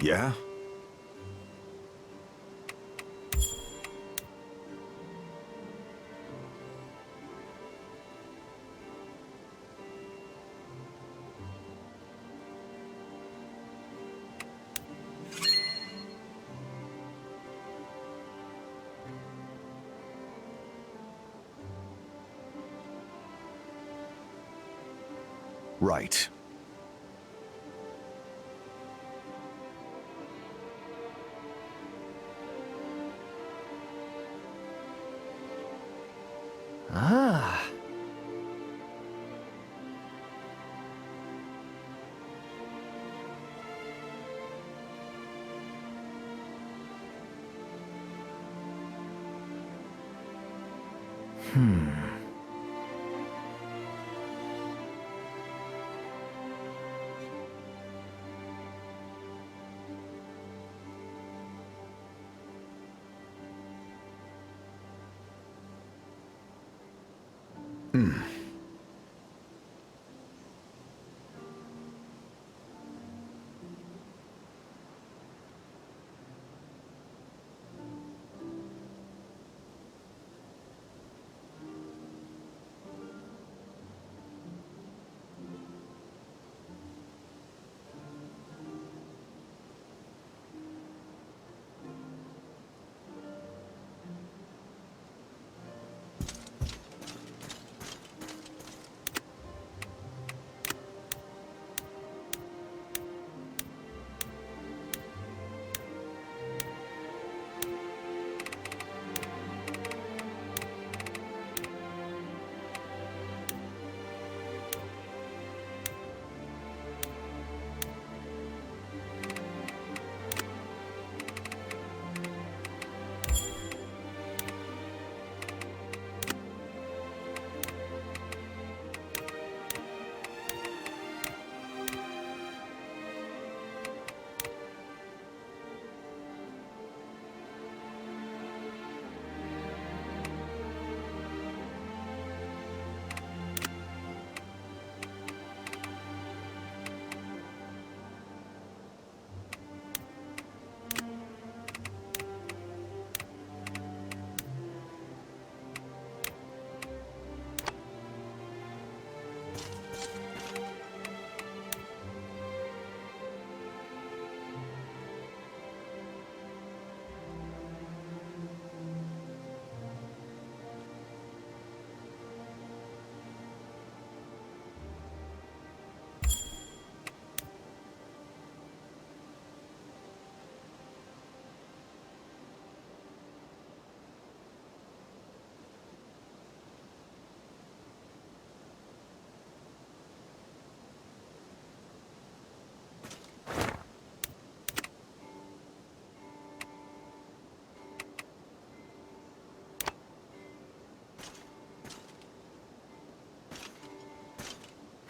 Yeah? Right. Ah.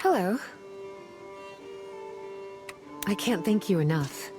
Hello. I can't thank you enough.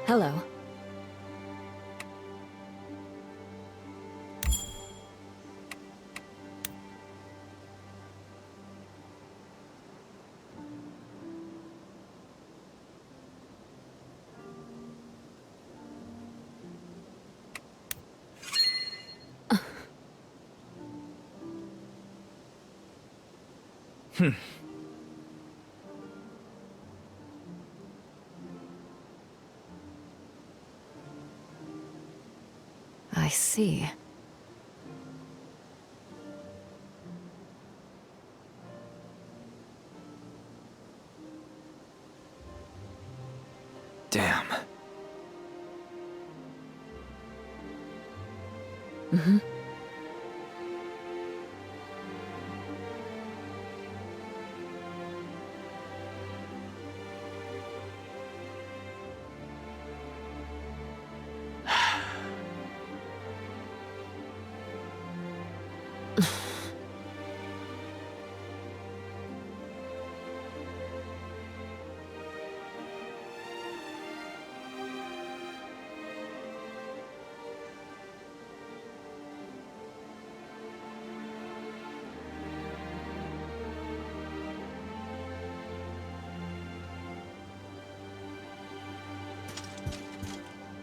Hello. I see. Damn. Mm-hmm.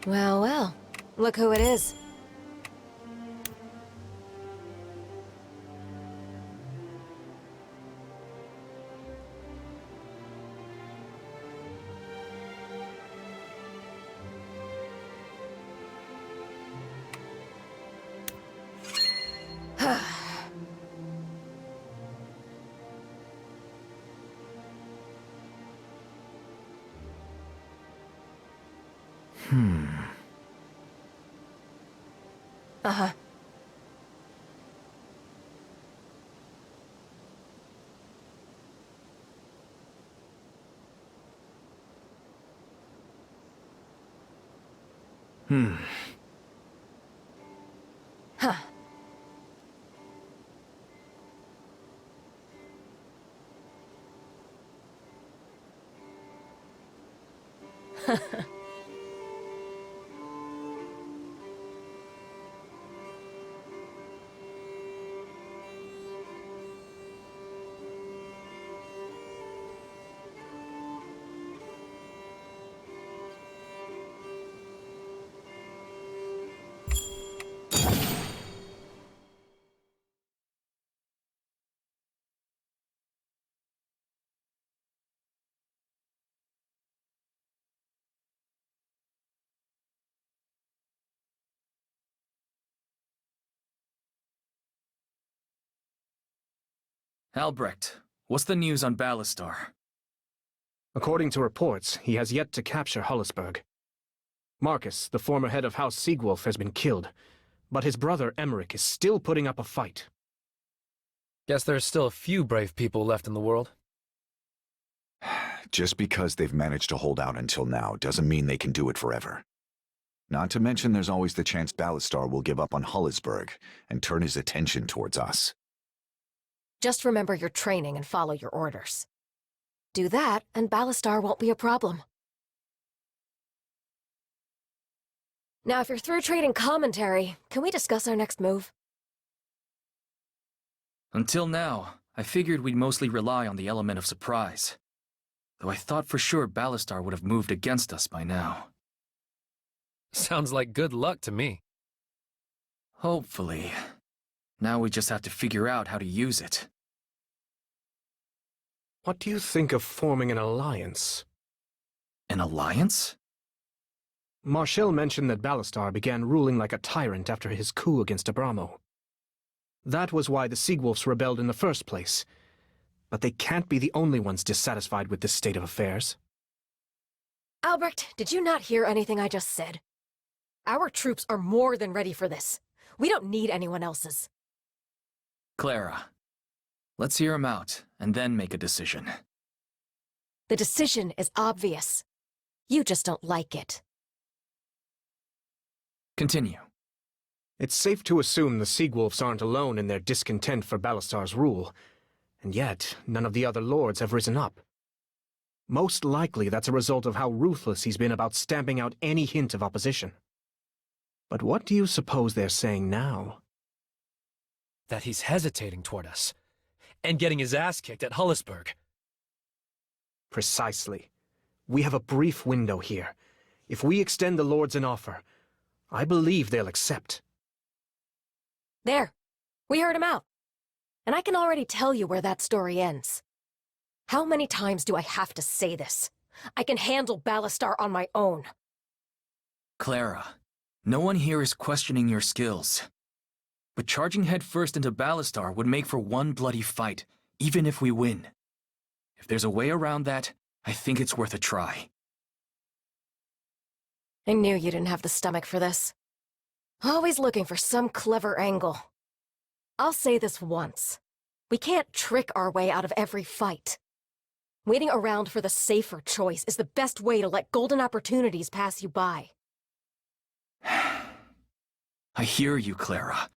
Well, well. Look who it is. Uh-huh. Huh. Albrecht, what's the news on Ballastar? According to reports, he has yet to capture Hollisburg. Marcus, the former head of House Siegwolf, has been killed, but his brother Emmerich is still putting up a fight. Guess there's still a few brave people left in the world. Just because they've managed to hold out until now doesn't mean they can do it forever. Not to mention there's always the chance Ballastar will give up on Hollisburg and turn his attention towards us. Just remember your training and follow your orders. Do that, and Ballastar won't be a problem. Now, if you're through trading commentary, can we discuss our next move? Until now, I figured we'd mostly rely on the element of surprise. Though I thought for sure Ballastar would have moved against us by now. Sounds like good luck to me. Hopefully. Now we just have to figure out how to use it. What do you think of forming an alliance? An alliance? Marshall mentioned that Ballastar began ruling like a tyrant after his coup against Abramo. That was why the Siegwolves rebelled in the first place. But they can't be the only ones dissatisfied with this state of affairs. Albrecht, did you not hear anything I just said? Our troops are more than ready for this. We don't need anyone else's. Clara, let's hear him out, and then make a decision. The decision is obvious. You just don't like it. Continue. It's safe to assume the Siegwolves aren't alone in their discontent for Ballastar's rule, and yet none of the other lords have risen up. Most likely that's a result of how ruthless he's been about stamping out any hint of opposition. But what do you suppose they're saying now? That he's hesitating toward us, and getting his ass kicked at Hollisburg. Precisely. We have a brief window here. If we extend the lords an offer, I believe they'll accept. There. We heard him out. And I can already tell you where that story ends. How many times do I have to say this? I can handle Ballastar on my own. Clara, no one here is questioning your skills. But charging headfirst into Ballastar would make for one bloody fight, even if we win. If there's a way around that, I think it's worth a try. I knew you didn't have the stomach for this. Always looking for some clever angle. I'll say this once. We can't trick our way out of every fight. Waiting around for the safer choice is the best way to let golden opportunities pass you by. I hear you, Clara.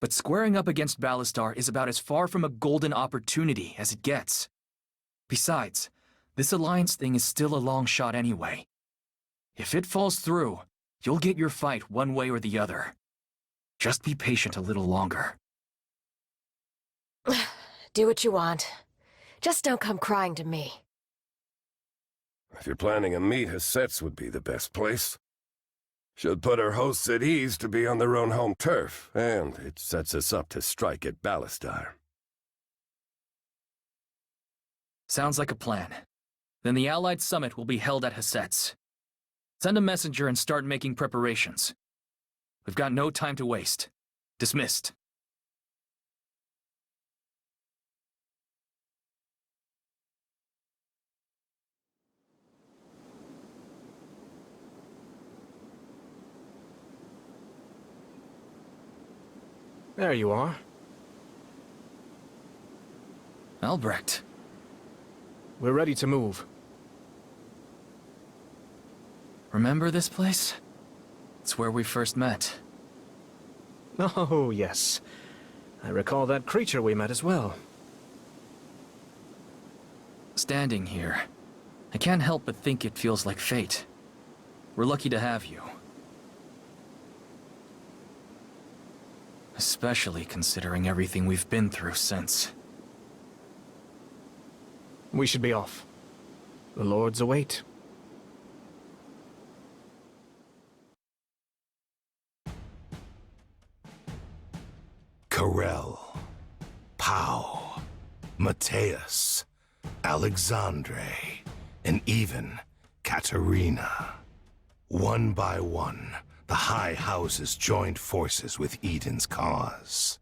But squaring up against Ballastar is about as far from a golden opportunity as it gets. Besides, this alliance thing is still a long shot anyway. If it falls through, you'll get your fight one way or the other. Just be patient a little longer. Do what you want. Just don't come crying to me. If you're planning a meet, Hasetz would be the best place. Should put our hosts at ease to be on their own home turf, and it sets us up to strike at Ballastar. Sounds like a plan. Then the Allied Summit will be held at Hasetz. Send a messenger and start making preparations. We've got no time to waste. Dismissed. There you are. Albrecht. We're ready to move. Remember this place? It's where we first met. Oh, yes. I recall that creature we met as well. Standing here, I can't help but think it feels like fate. We're lucky to have you. Especially considering everything we've been through since. We should be off. The lords await. Karel, Pau, Mateus, Alexandre, and even Katerina. One by one, the High Houses joined forces with Eden's cause.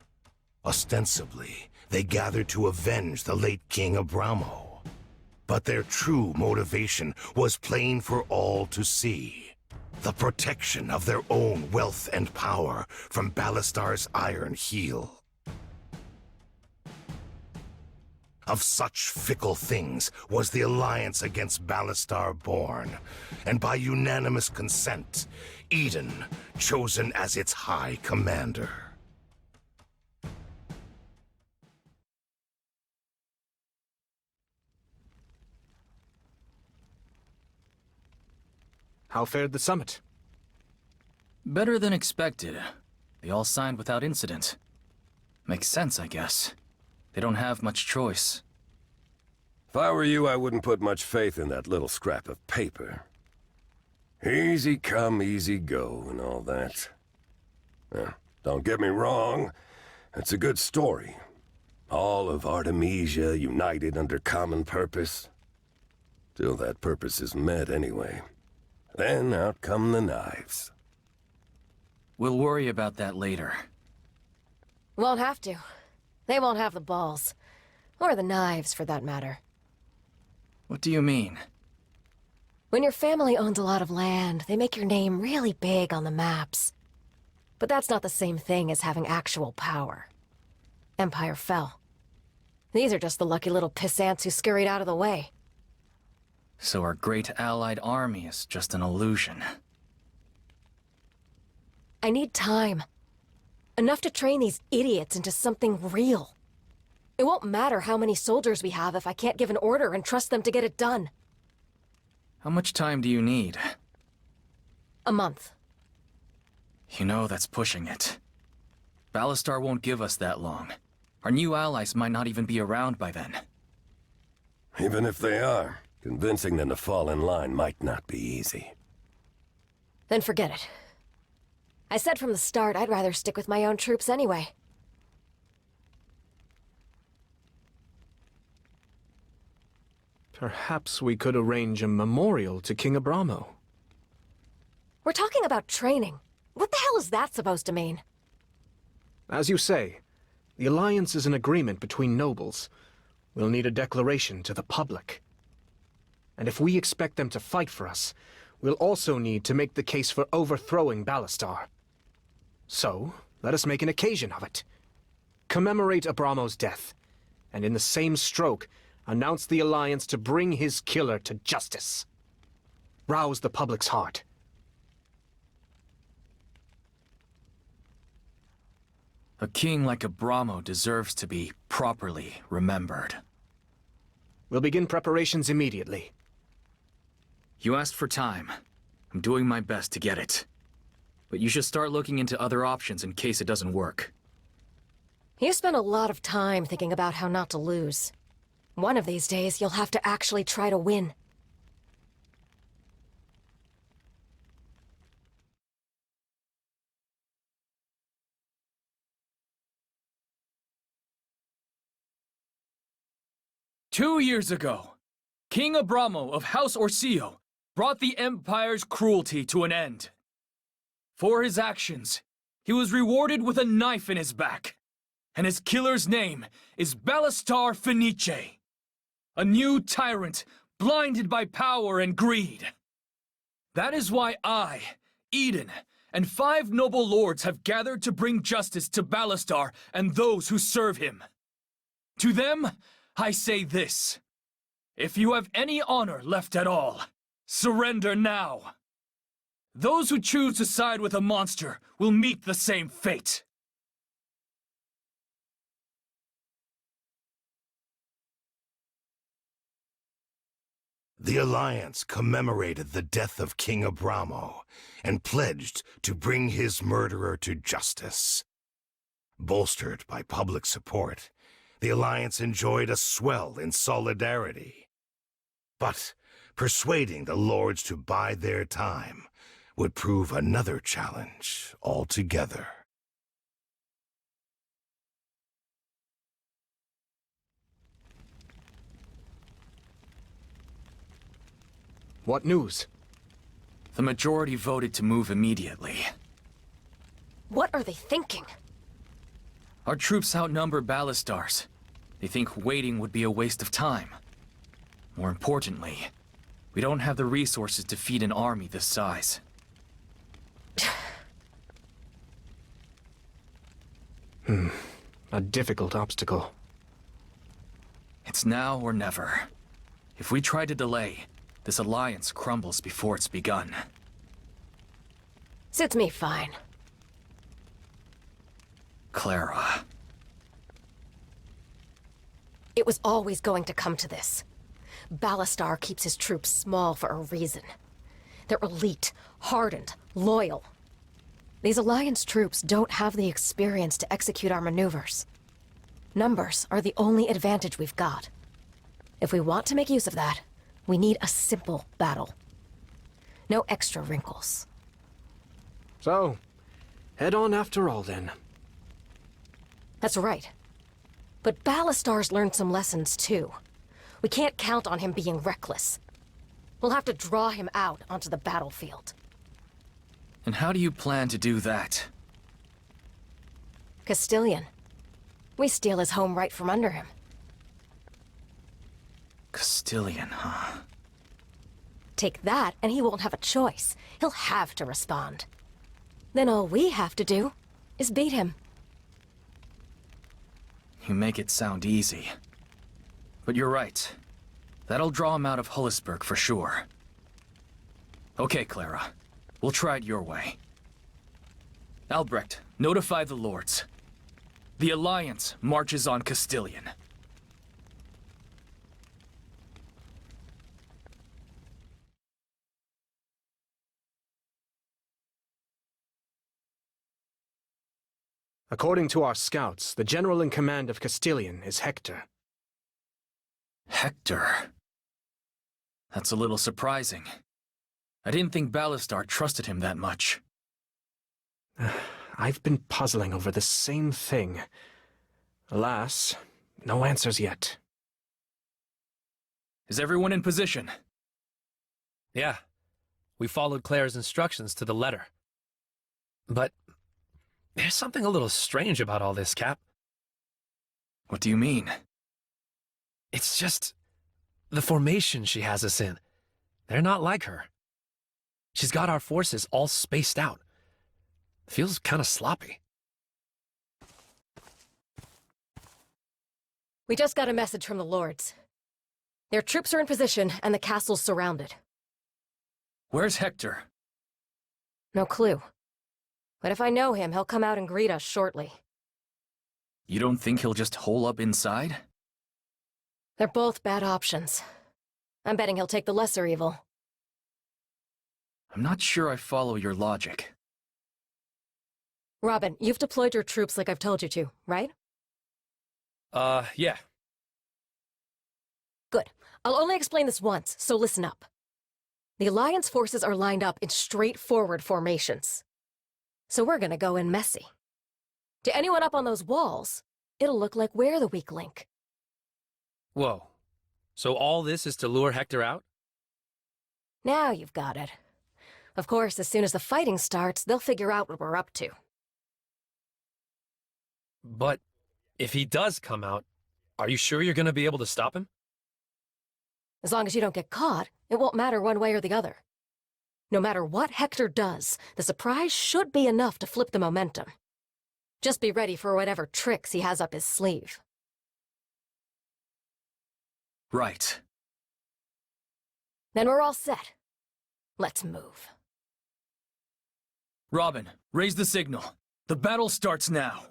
Ostensibly, they gathered to avenge the late King Abramo. But their true motivation was plain for all to see. The protection of their own wealth and power from Ballastar's iron heel. Of such fickle things was the alliance against Ballastar born, and by unanimous consent, Eden chosen as its high commander. How fared the summit? Better than expected. They all signed without incident. Makes sense, I guess. They don't have much choice. If I were you, I wouldn't put much faith in that little scrap of paper. Easy come, easy go, and all that. Don't get me wrong, it's a good story. All of Artemisia united under common purpose. Till that purpose is met anyway. Then out come the knives. We'll worry about that later. Won't have to. They won't have the balls. Or the knives, for that matter. What do you mean? When your family owns a lot of land, they make your name really big on the maps. But that's not the same thing as having actual power. Empire fell. These are just the lucky little pissants who scurried out of the way. So our great allied army is just an illusion. I need time. Enough to train these idiots into something real. It won't matter how many soldiers we have if I can't give an order and trust them to get it done. How much time do you need? A month. You know that's pushing it. Ballastar won't give us that long. Our new allies might not even be around by then. Even if they are, convincing them to fall in line might not be easy. Then forget it. I said from the start I'd rather stick with my own troops anyway. Perhaps we could arrange a memorial to King Abramo. We're talking about training. What the hell is that supposed to mean? As you say, the alliance is an agreement between nobles. We'll need a declaration to the public. And if we expect them to fight for us, we'll also need to make the case for overthrowing Ballastar. So, let us make an occasion of it. Commemorate Abramo's death, and in the same stroke, announce the alliance to bring his killer to justice. Rouse the public's heart. A king like Abramo deserves to be properly remembered. We'll begin preparations immediately. You asked for time. I'm doing my best to get it. But you should start looking into other options in case it doesn't work. You spent a lot of time thinking about how not to lose. One of these days, you'll have to actually try to win. "2 years ago, King Abramo of House Orsio brought the Empire's cruelty to an end. For his actions, he was rewarded with a knife in his back, and his killer's name is Ballastar Fenice, a new tyrant blinded by power and greed. That is why I, Eden, and 5 noble lords have gathered to bring justice to Ballastar and those who serve him. To them, I say this: if you have any honor left at all, surrender now. Those who choose to side with a monster will meet the same fate." The Alliance commemorated the death of King Abramo and pledged to bring his murderer to justice. Bolstered by public support, the Alliance enjoyed a swell in solidarity. But persuading the lords to bide their time would prove another challenge altogether. What news? The majority voted to move immediately. What are they thinking? Our troops outnumber Ballastar's. They think waiting would be a waste of time. More importantly, we don't have the resources to feed an army this size. A difficult obstacle. It's now or never. If we try to delay, this alliance crumbles before it's begun. Suits me fine. Clara. It was always going to come to this. Ballastar keeps his troops small for a reason. They're elite, hardened, loyal. These Alliance troops don't have the experience to execute our maneuvers. Numbers are the only advantage we've got. If we want to make use of that, we need a simple battle. No extra wrinkles. So, head on after all then. That's right. But Ballastar's learned some lessons too. We can't count on him being reckless. We'll have to draw him out onto the battlefield. And how do you plan to do that? Castilian. We steal his home right from under him. Castilian, huh? Take that, and he won't have a choice. He'll have to respond. Then all we have to do is beat him. You make it sound easy. But you're right. That'll draw him out of Hullisburg for sure. Okay, Clara. We'll try it your way. Albrecht, notify the lords. The Alliance marches on Castilian. According to our scouts, the general in command of Castilian is Hector. Hector? That's a little surprising. I didn't think Ballastar trusted him that much. I've been puzzling over the same thing. Alas, no answers yet. Is everyone in position? Yeah, we followed Claire's instructions to the letter. But there's something a little strange about all this, Cap. What do you mean? It's just the formation she has us in. They're not like her. She's got our forces all spaced out. Feels kind of sloppy. We just got a message from the Lords. Their troops are in position, and the castle's surrounded. Where's Hector? No clue. But if I know him, he'll come out and greet us shortly. You don't think he'll just hole up inside? They're both bad options. I'm betting he'll take the lesser evil. I'm not sure I follow your logic. Robin, you've deployed your troops like I've told you to, right? Yeah. Good. I'll only explain this once, so listen up. The Alliance forces are lined up in straightforward formations. So we're gonna go in messy. To anyone up on those walls, it'll look like we're the weak link. Whoa. So all this is to lure Hector out? Now you've got it. Of course, as soon as the fighting starts, they'll figure out what we're up to. But if he does come out, are you sure you're gonna be able to stop him? As long as you don't get caught, it won't matter one way or the other. No matter what Hector does, the surprise should be enough to flip the momentum. Just be ready for whatever tricks he has up his sleeve. Right. Then we're all set. Let's move. Robin, raise the signal. The battle starts now.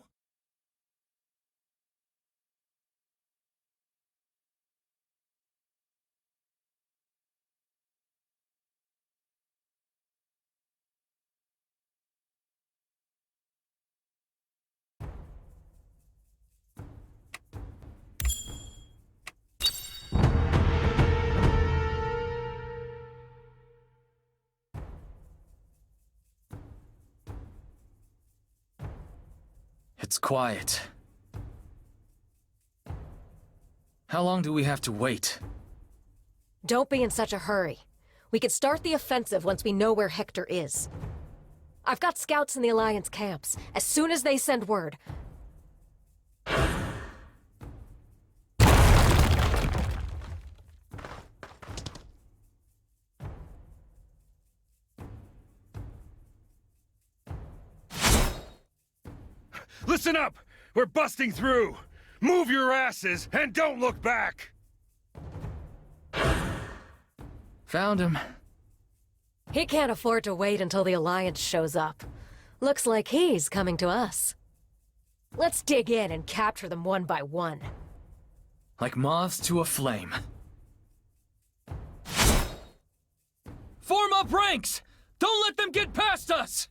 It's quiet. How long do we have to wait? Don't be in such a hurry. We could start the offensive once we know where Hector is. I've got scouts in the Alliance camps. As soon as they send word... Listen up! We're busting through! Move your asses and don't look back! Found him. He can't afford to wait until the Alliance shows up. Looks like he's coming to us. Let's dig in and capture them one by one. Like moths to a flame. Form up ranks! Don't let them get past us!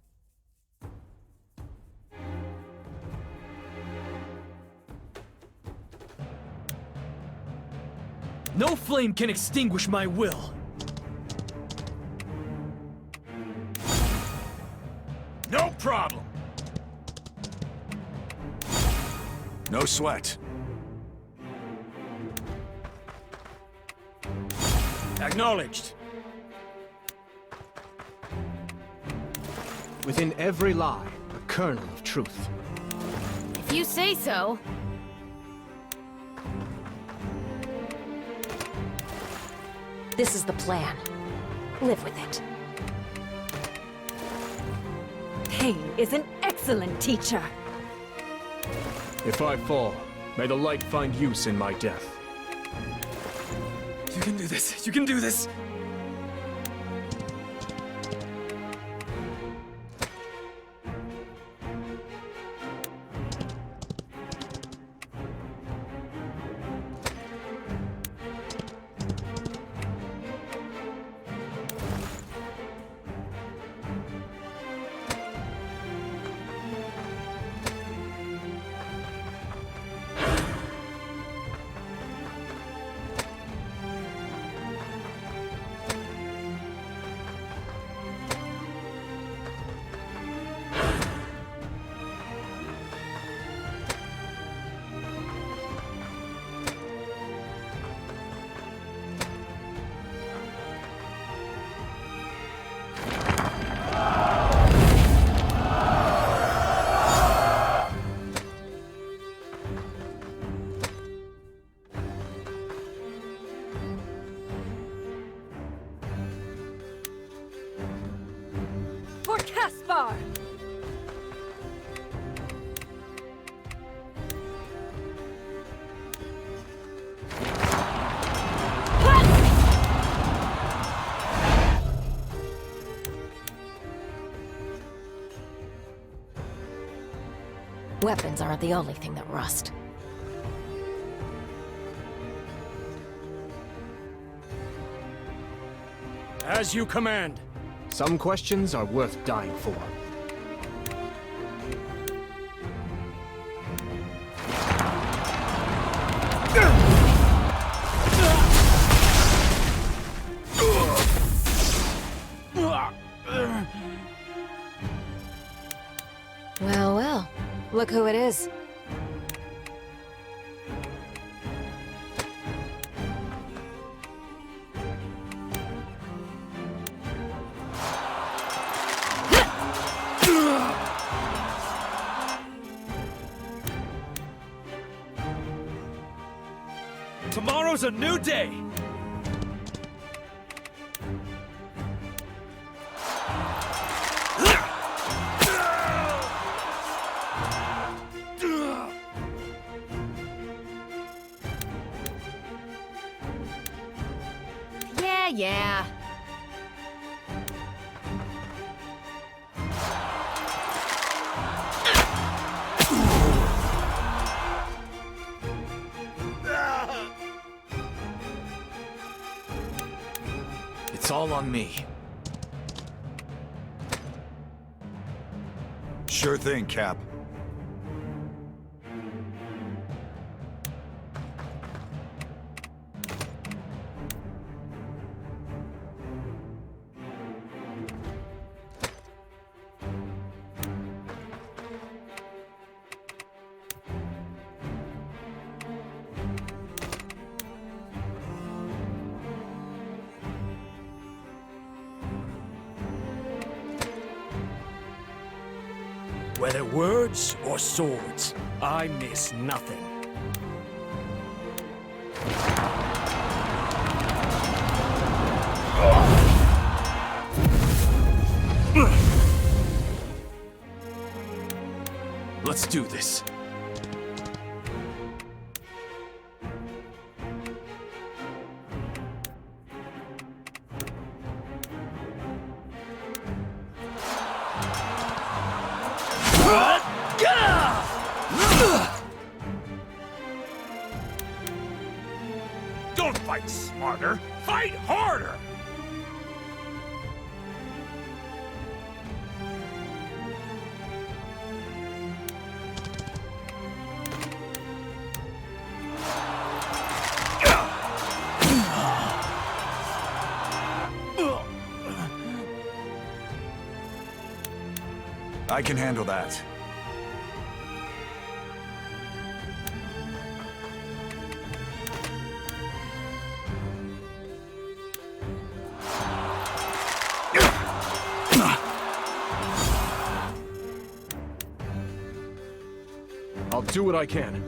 No flame can extinguish my will. No problem! No sweat. Acknowledged. Within every lie, a kernel of truth. If you say so. This is the plan. Live with it. Pain is an excellent teacher. If I fall, may the light find use in my death. You can do this. You can do this. Weapons aren't the only thing that rust. As you command. Some questions are worth dying for. Well, well. Look who it is. Tomorrow's a new day! Yeah. It's all on me. Sure thing, Cap. Whether words or swords, I miss nothing. Let's do this. Don't fight smarter, fight harder! I can handle that. I'll do what I can.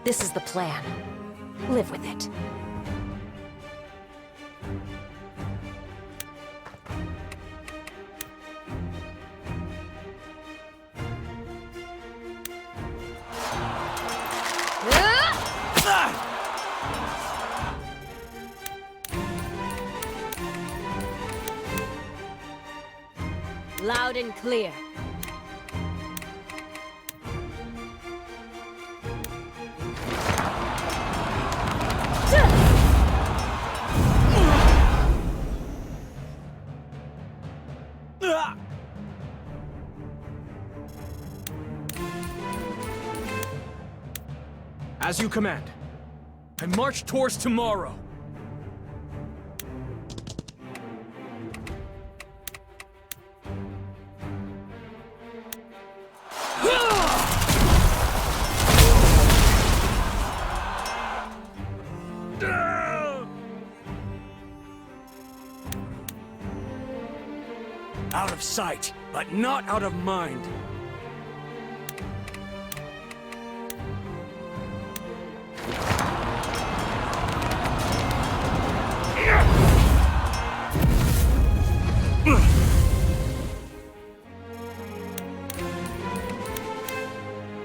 This is the plan. Live with it. Loud and clear. As you command. I march towards tomorrow. Out of sight, but not out of mind.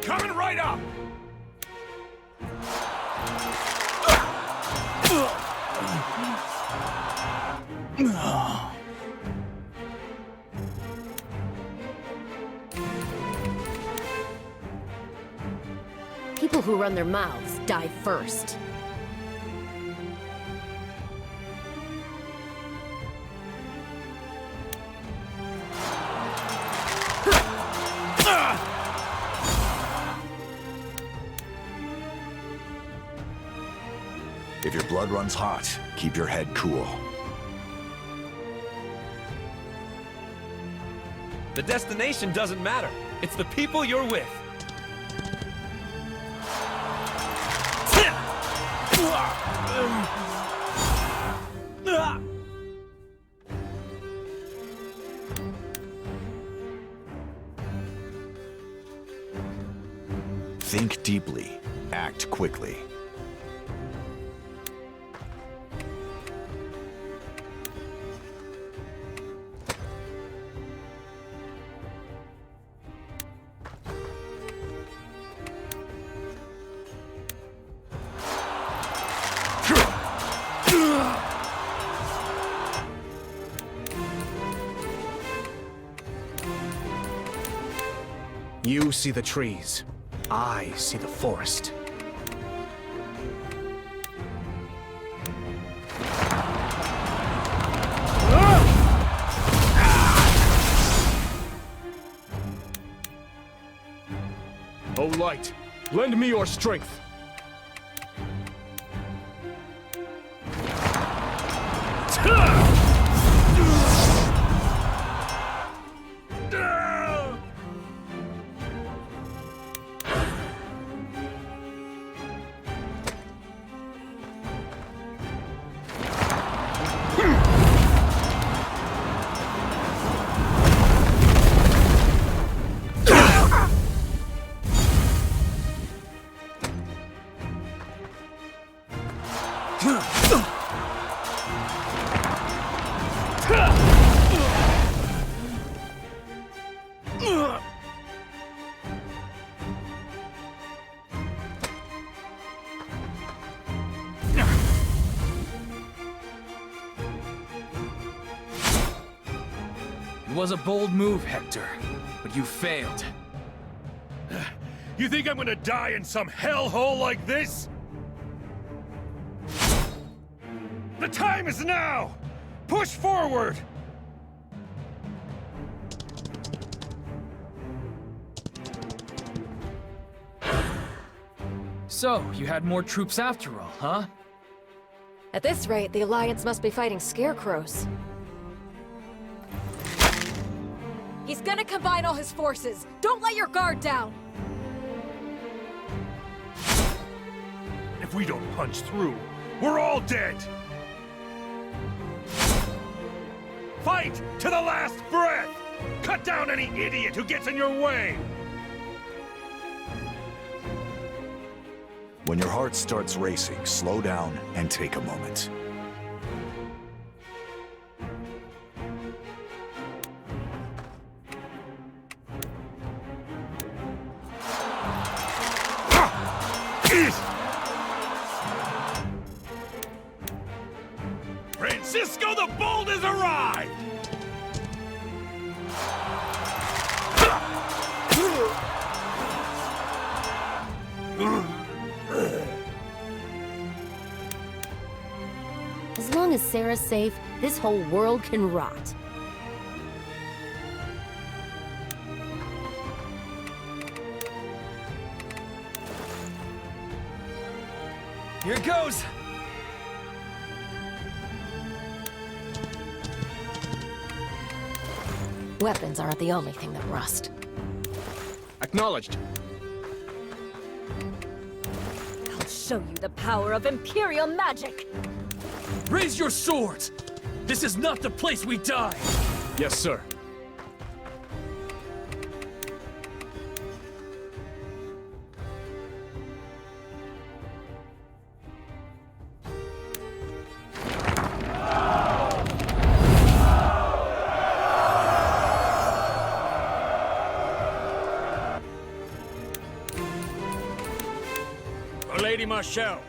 Coming right up! People who run their mouths die first. If your blood runs hot, keep your head cool. The destination doesn't matter. It's the people you're with. Think deeply. Act quickly. You see the trees. I see the forest. O light, lend me your strength. It was a bold move, Hector, but you failed. You think I'm gonna die in some hellhole like this? The time is now! Push forward! So, you had more troops after all, huh? At this rate, the Alliance must be fighting scarecrows. He's gonna combine all his forces! Don't let your guard down! If we don't punch through, we're all dead! Fight to the last breath! Cut down any idiot who gets in your way! When your heart starts racing, slow down and take a moment. Francisco the Bold has arrived! As long as Sarah's safe, this whole world can rot. Here goes! Weapons aren't the only thing that rust. Acknowledged. I'll show you the power of Imperial magic! Raise your swords! This is not the place we die! Yes, sir. For Lady Marshall.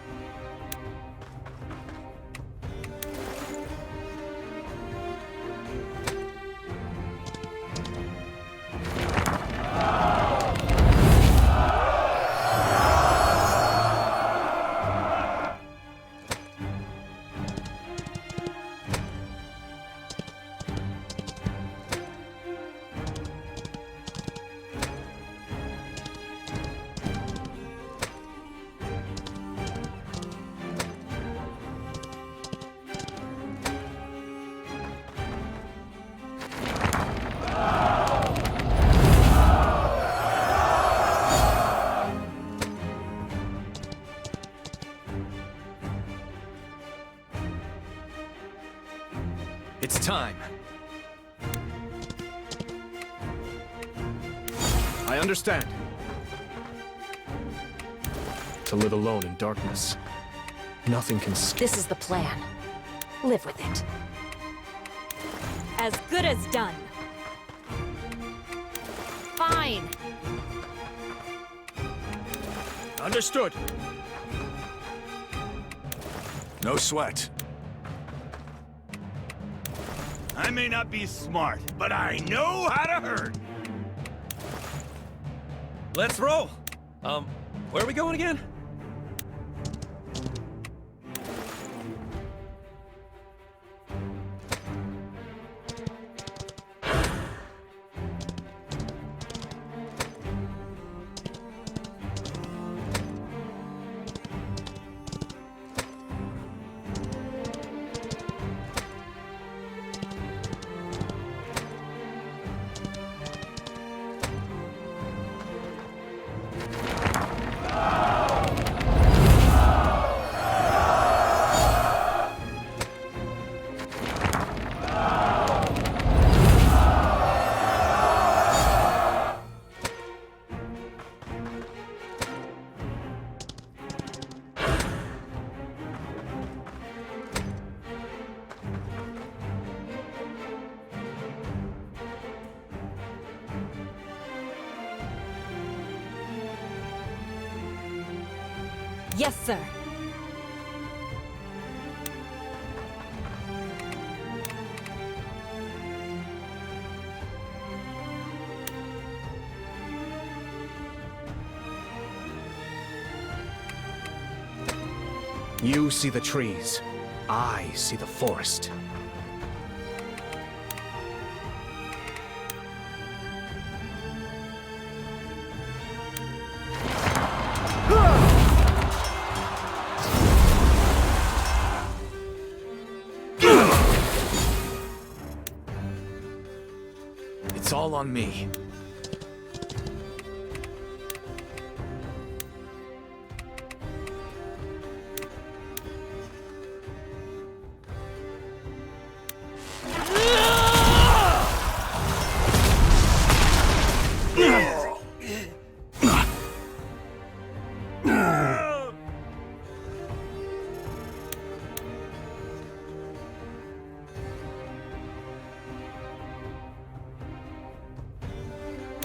It's time. I understand. To live alone in darkness. Nothing can This is the plan. Live with it. As good as done. Fine. Understood. No sweat. I may not be smart, but I know how to hurt. Let's roll. Where are we going again? Yes, sir. You see the trees. I see the forest. It's all on me.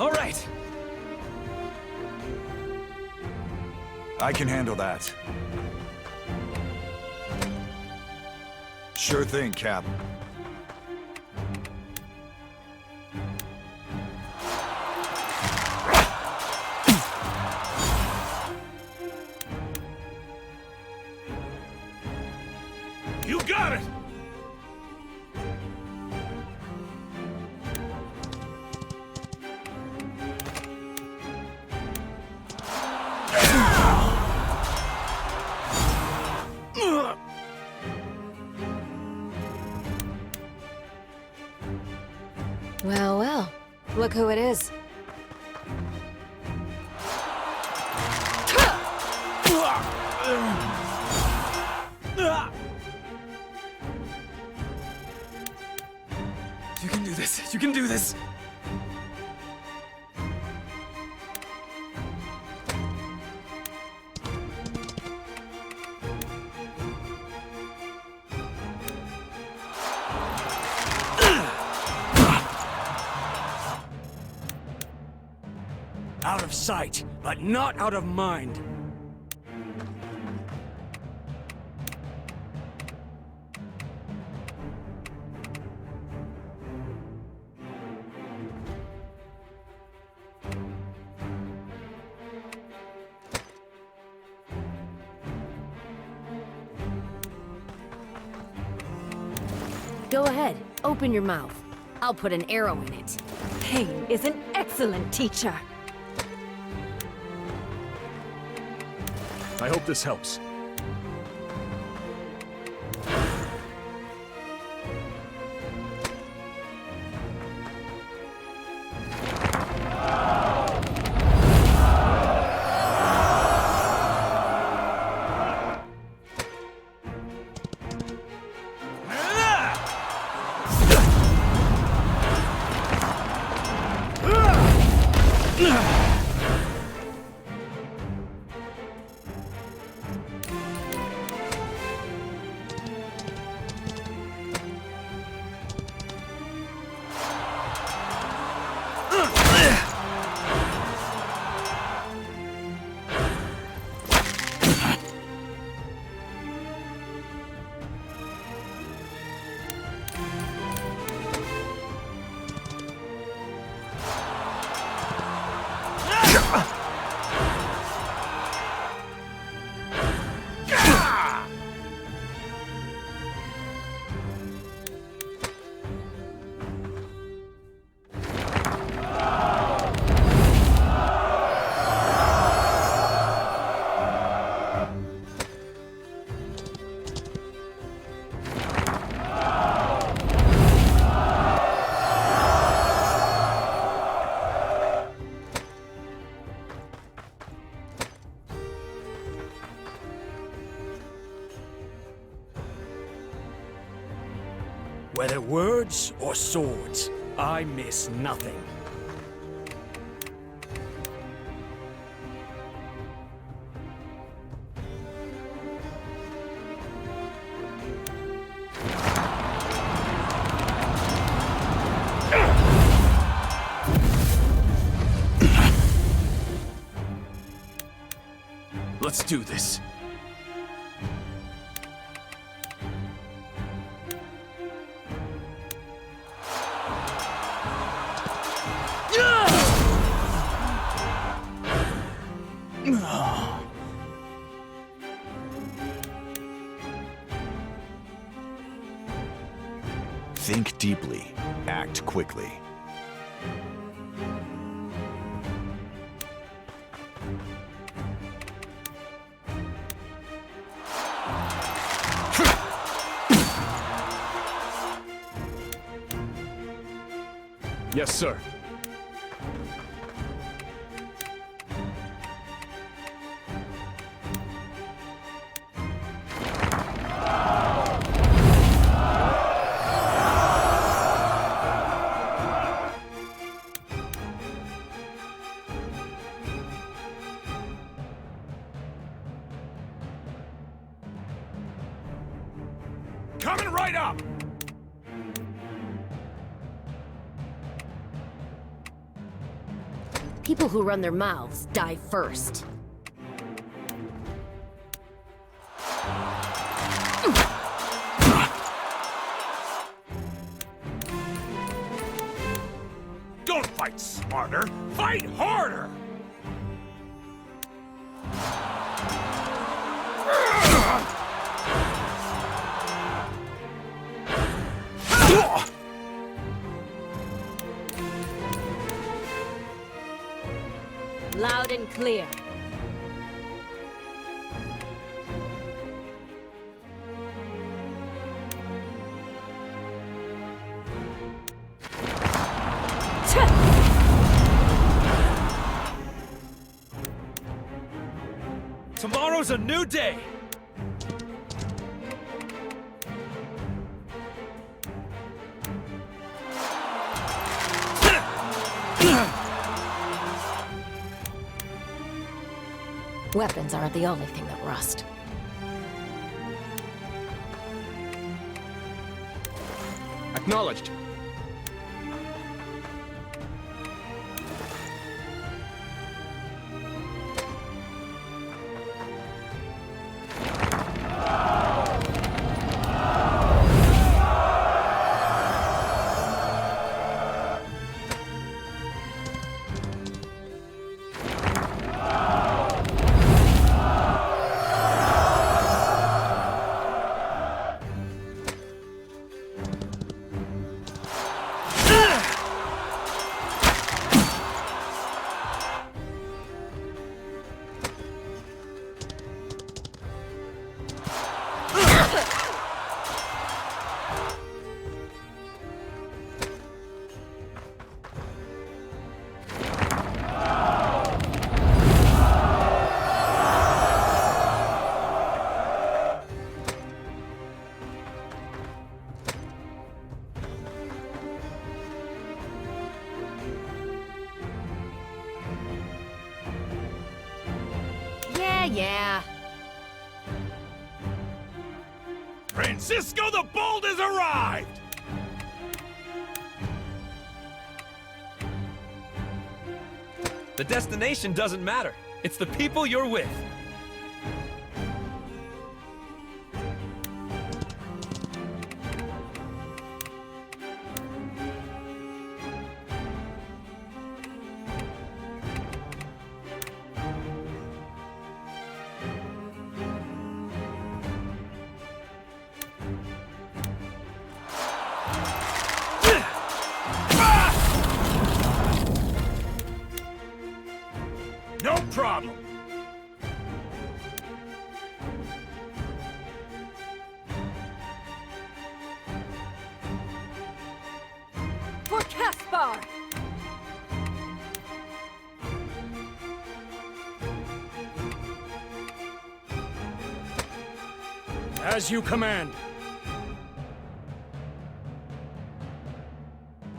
All right. I can handle that. Sure thing, Cap. You got it! Well, well. Look who it is. You can do this. You can do this. Out of sight, but not out of mind. Go ahead, open your mouth. I'll put an arrow in it. Pain is an excellent teacher. I hope this helps. Whether words or swords, I miss nothing. Let's do this. Think deeply. Act quickly. Yes, sir. Coming right up! People who run their mouths die first. Don't fight smarter, fight harder! Loud and clear. Tomorrow's a new day! Weapons aren't the only thing that rust. Acknowledged. Yeah. Francisco the Bold has arrived! The destination doesn't matter. It's the people you're with. No problem! For Caspar! As you command.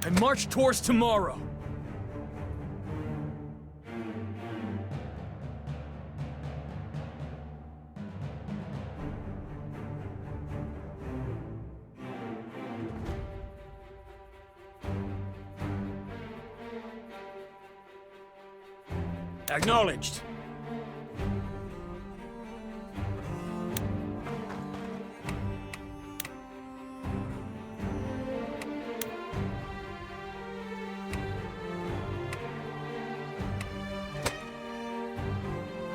I march towards tomorrow. Acknowledged.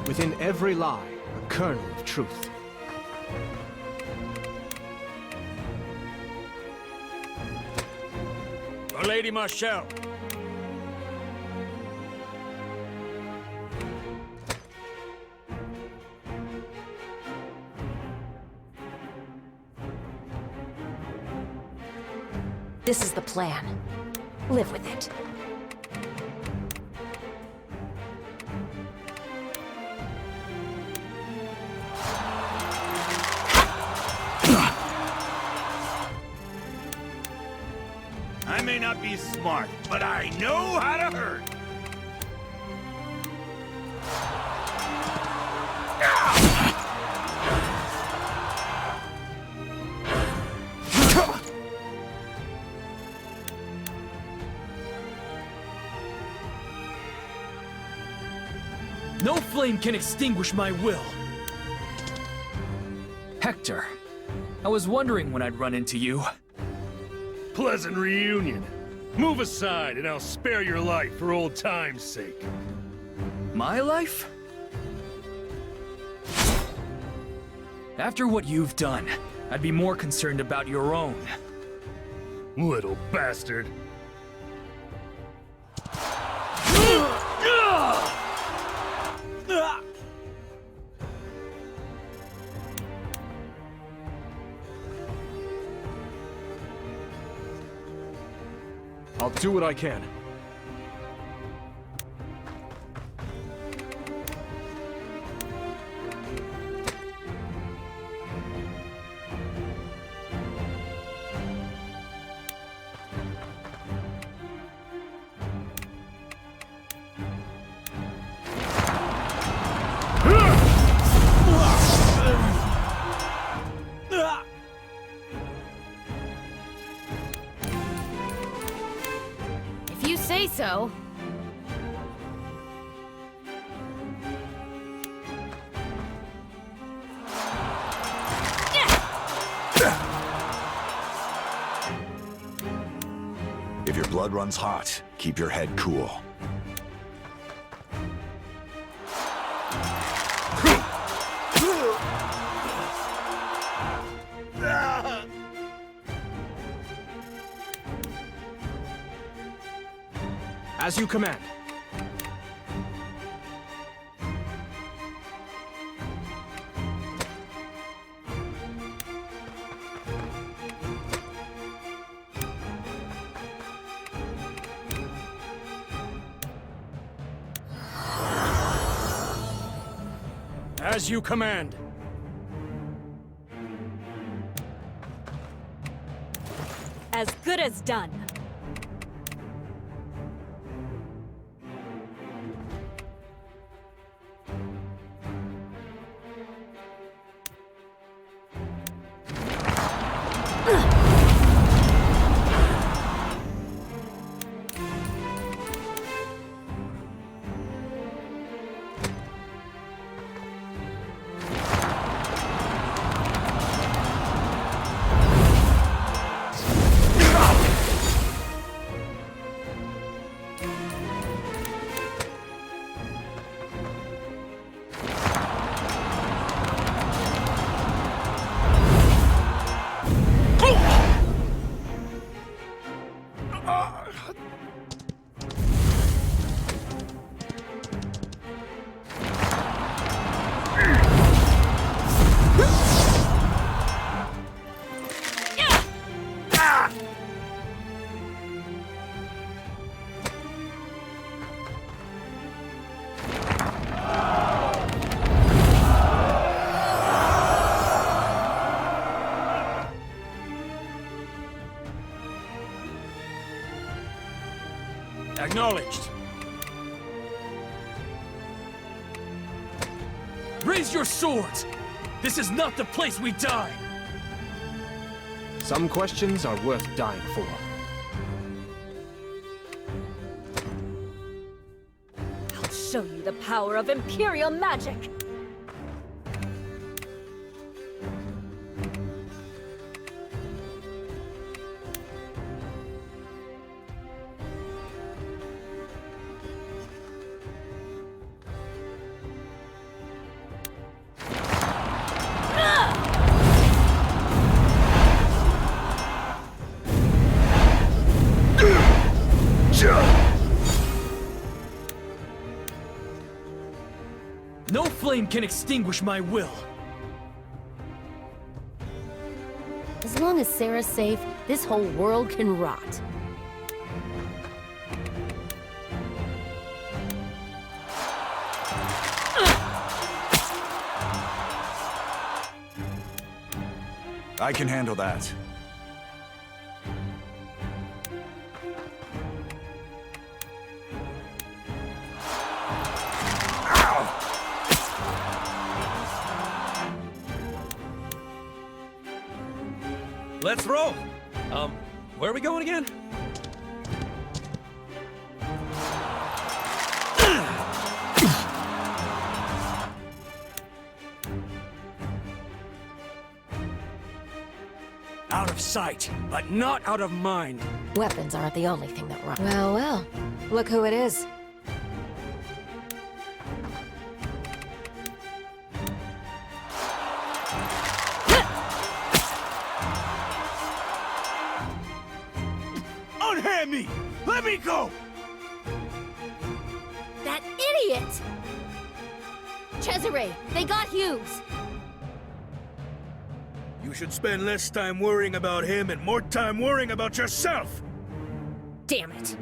Within every lie, a kernel of truth. For Lady Marshall. This is the plan. Live with it. I may not be smart, but I know how to hurt. No flame can extinguish my will. Hector, I was wondering when I'd run into you. Pleasant reunion. Move aside and I'll spare your life for old time's sake. My life? After what you've done, I'd be more concerned about your own. Little bastard. I'll do what I can. If you say so. If your blood runs hot, keep your head cool. As you command. As you command. As good as done. Acknowledged. Raise your swords! This is not the place we die! Some questions are worth dying for. I'll show you the power of Imperial magic! No flame can extinguish my will! As long as Sarah's safe, this whole world can rot. I can handle that. Let's roll! Where are we going again? Out of sight, but not out of mind. Weapons aren't the only thing that run. Well, well. Look who it is. Unhand me! Let me go! That idiot! Cesare, they got Hughes! You should spend less time worrying about him and more time worrying about yourself! Damn it!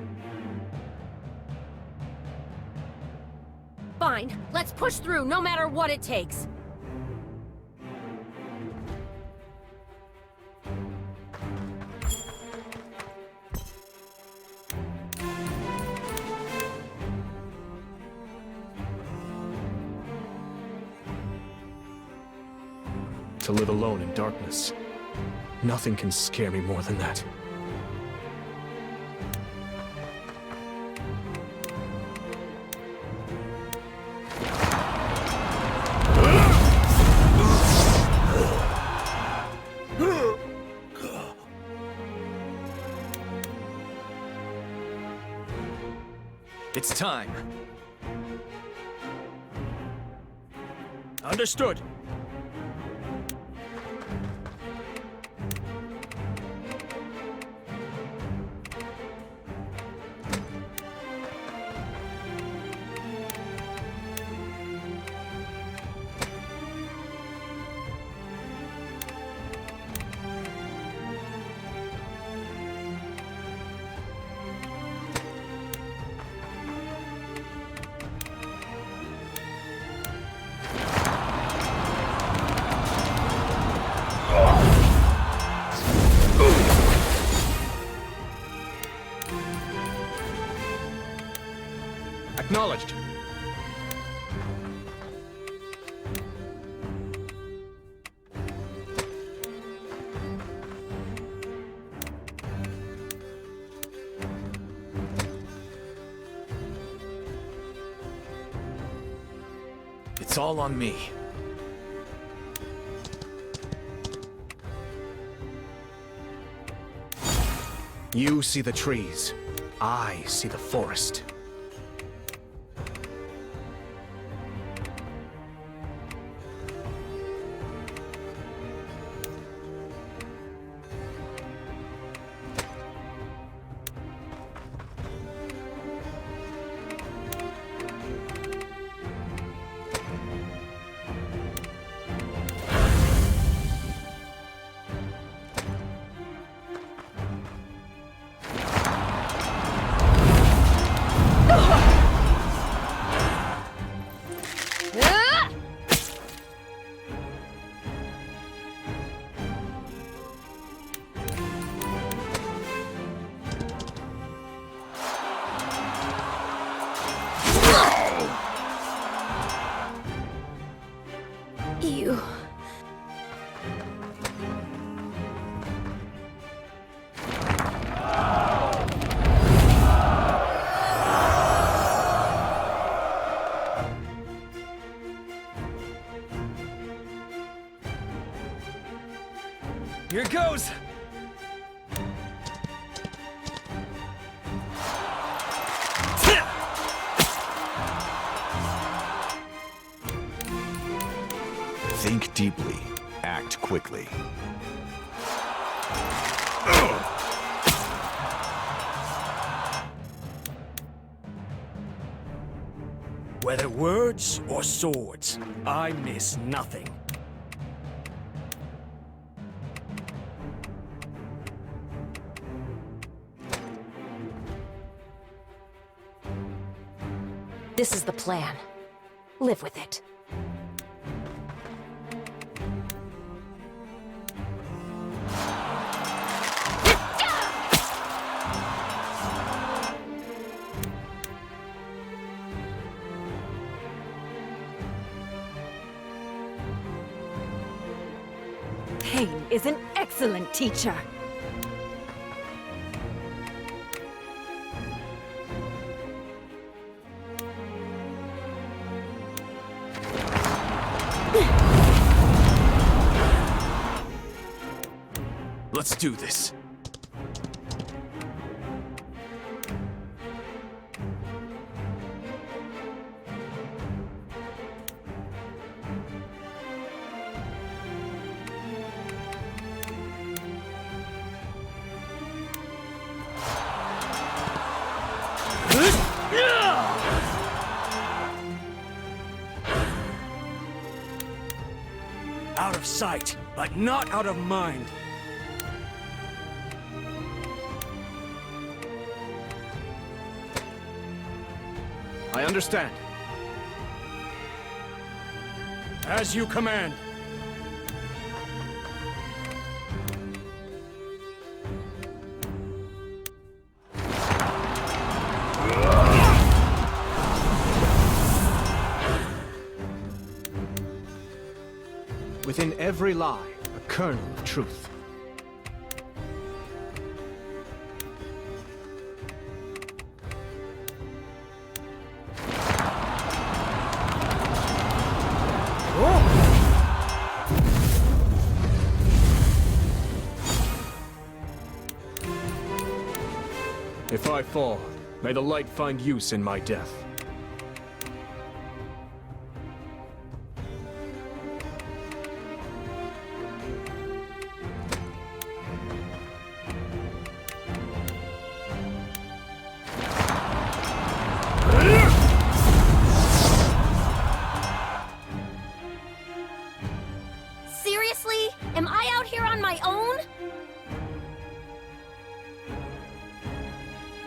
Fine, let's push through no matter what it takes. To live alone in darkness. Nothing can scare me more than that. It's time. Understood. Acknowledged. It's all on me. You see the trees. I see the forest. You... Here it goes! Think deeply. Act quickly. Whether words or swords, I miss nothing. This is the plan. Live with it. Pain is an excellent teacher. Let's do this. Out of sight, but not out of mind. I understand. As you command. Within every lie, a kernel of truth. If I fall, May the light find use in my death. Seriously? Am I out here on my own?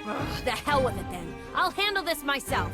Ugh, the hell with it then. I'll handle this myself.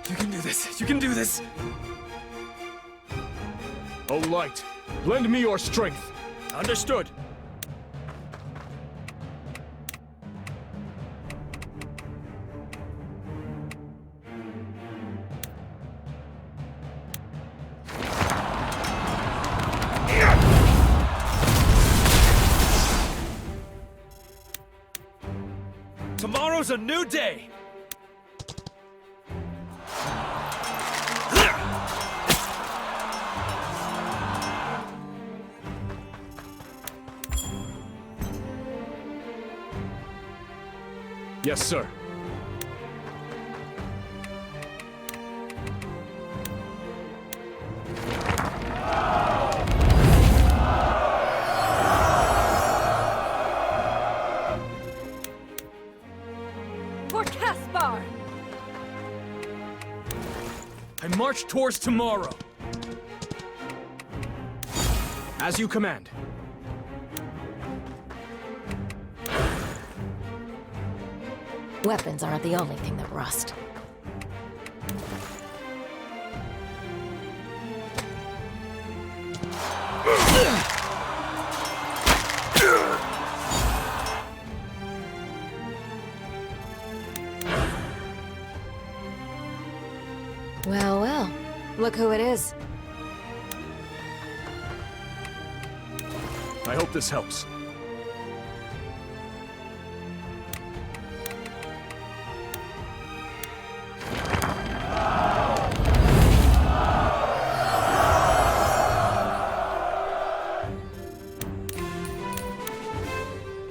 You can do this. You can do this. O light, lend me your strength. Understood. Tomorrow's a new day! Yes, sir. For Caspar! I march towards tomorrow. As you command. Weapons aren't the only thing that rust. Well, well. Look who it is. I hope this helps.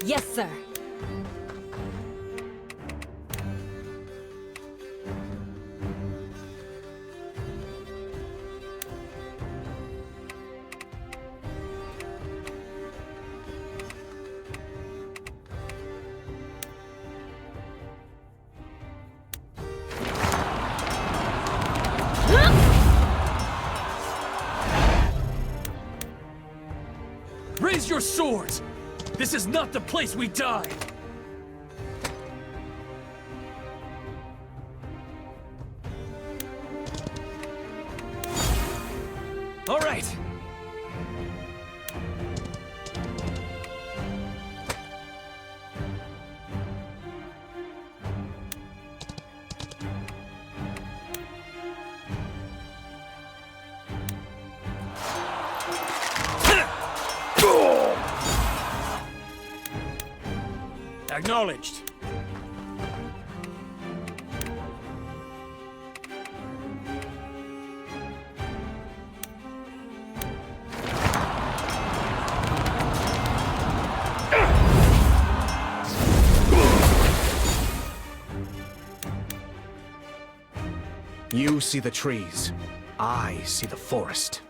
Yes, sir. Raise your swords! This is not the place we die! All right! Acknowledged. You see the trees. I see the forest.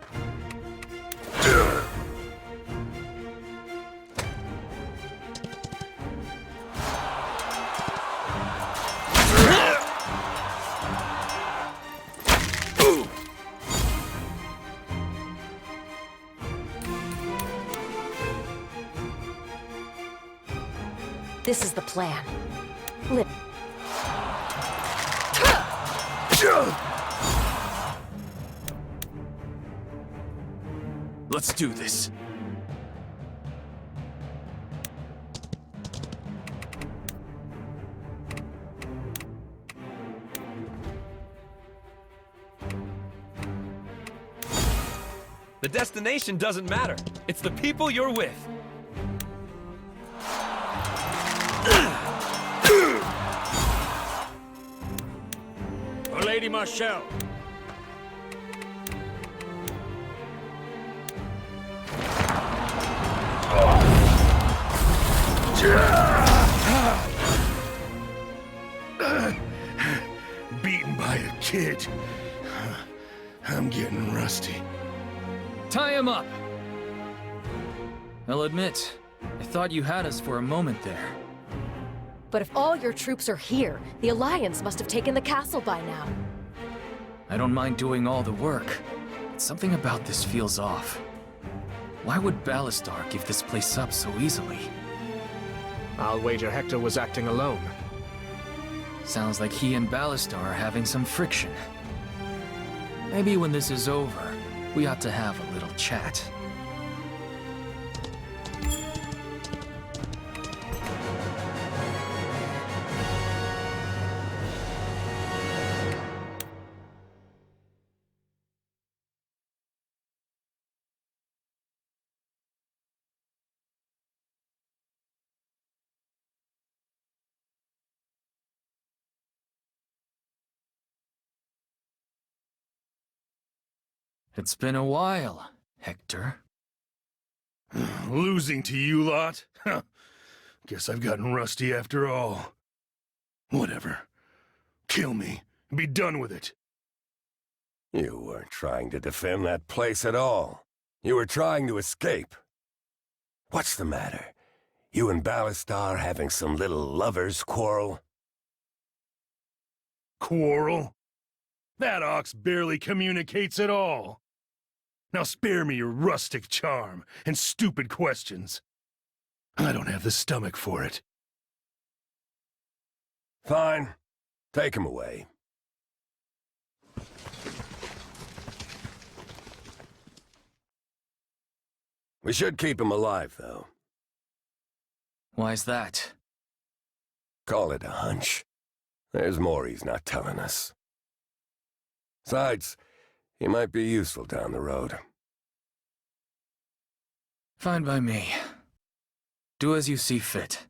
This is the plan. Lip. Let's do this. The destination doesn't matter. It's the people you're with. Lady Marshall. Beaten by a kid. I'm getting rusty. Tie him up! I'll admit, I thought you had us for a moment there. But if all your troops are here, the Alliance must have taken the castle by now. I don't mind doing all the work, but something about this feels off. Why would Ballastar give this place up so easily? I'll wager Hector was acting alone. Sounds like he and Ballastar are having some friction. Maybe when this is over, we ought to have a little chat. It's been a while, Hector. Losing to you lot? Huh. Guess I've gotten rusty after all. Whatever. Kill me. And be done with it. You weren't trying to defend that place at all. You were trying to escape. What's the matter? You and Ballastar having some little lovers' quarrel? Quarrel? That ox barely communicates at all. Now spare me your rustic charm and stupid questions. I don't have the stomach for it. Fine. Take him away. We should keep him alive, though. Why's that? Call it a hunch. There's more he's not telling us. Besides, he might be useful down the road. Fine by me. Do as you see fit.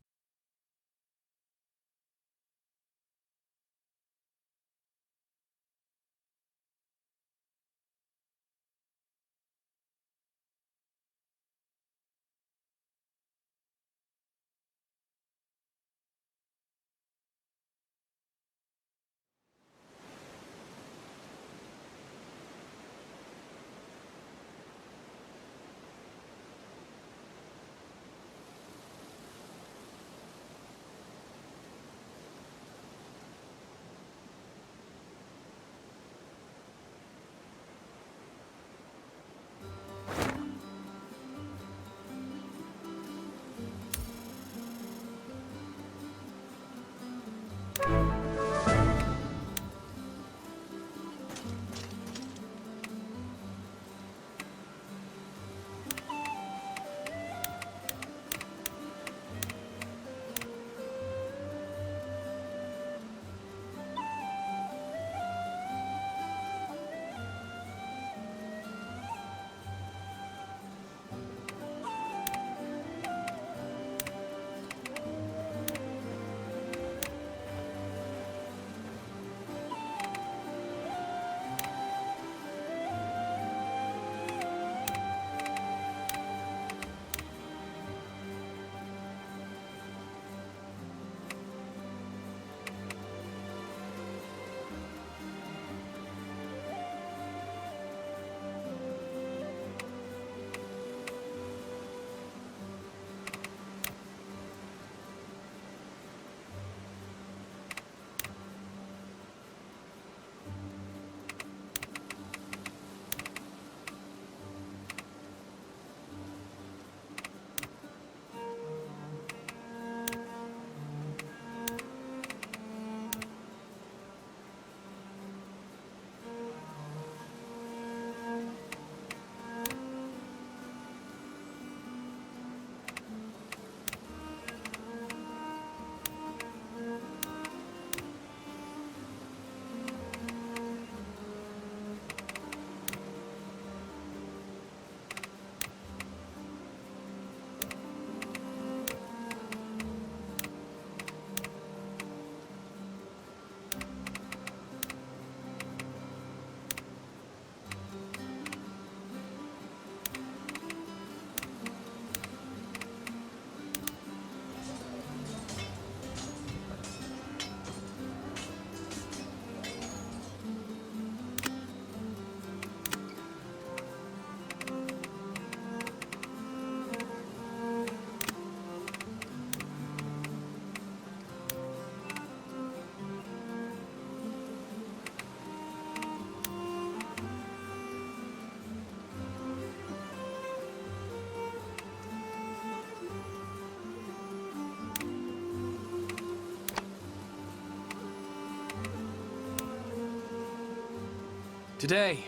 Today,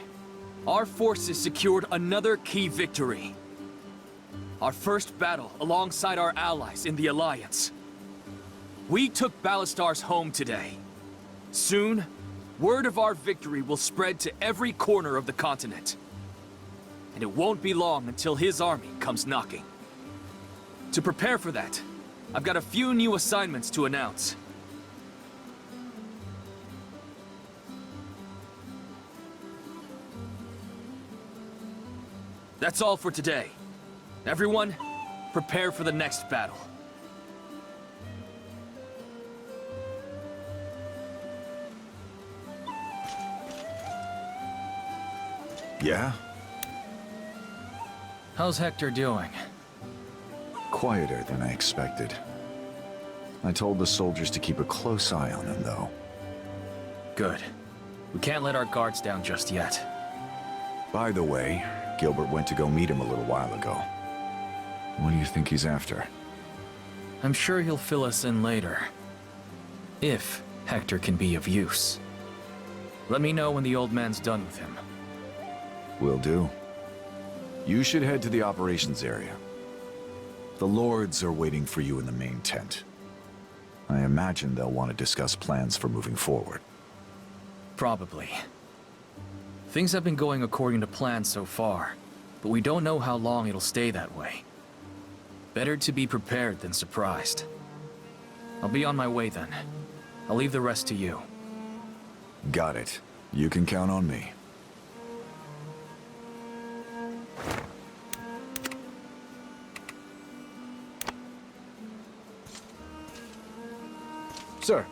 our forces secured another key victory. Our first battle alongside our allies in the Alliance. We took Ballastar's home today. Soon, word of our victory will spread to every corner of the continent. And it won't be long until his army comes knocking. To prepare for that, I've got a few new assignments to announce. That's all for today. Everyone, prepare for the next battle. Yeah? How's Hector doing? Quieter than I expected. I told the soldiers to keep a close eye on him, though. Good. We can't let our guards down just yet. By the way, Gilbert went to go meet him a little while ago. What do you think he's after? I'm sure he'll fill us in later. If Hector can be of use. Let me know when the old man's done with him. Will do. You should head to the operations area. The lords are waiting for you in the main tent. I imagine they'll want to discuss plans for moving forward. Probably. Things have been going according to plan so far, but we don't know how long it'll stay that way. Better to be prepared than surprised. I'll be on my way then. I'll leave the rest to you. Got it. You can count on me. Sir.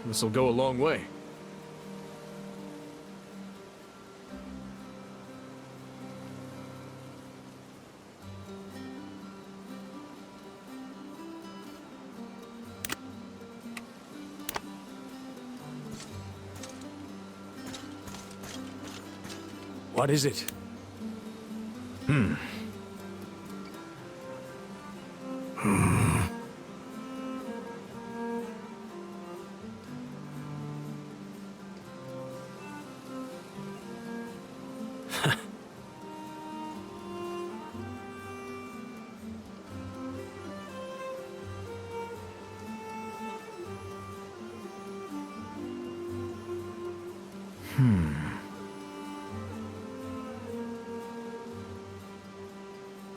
This'll go a long way. What is it?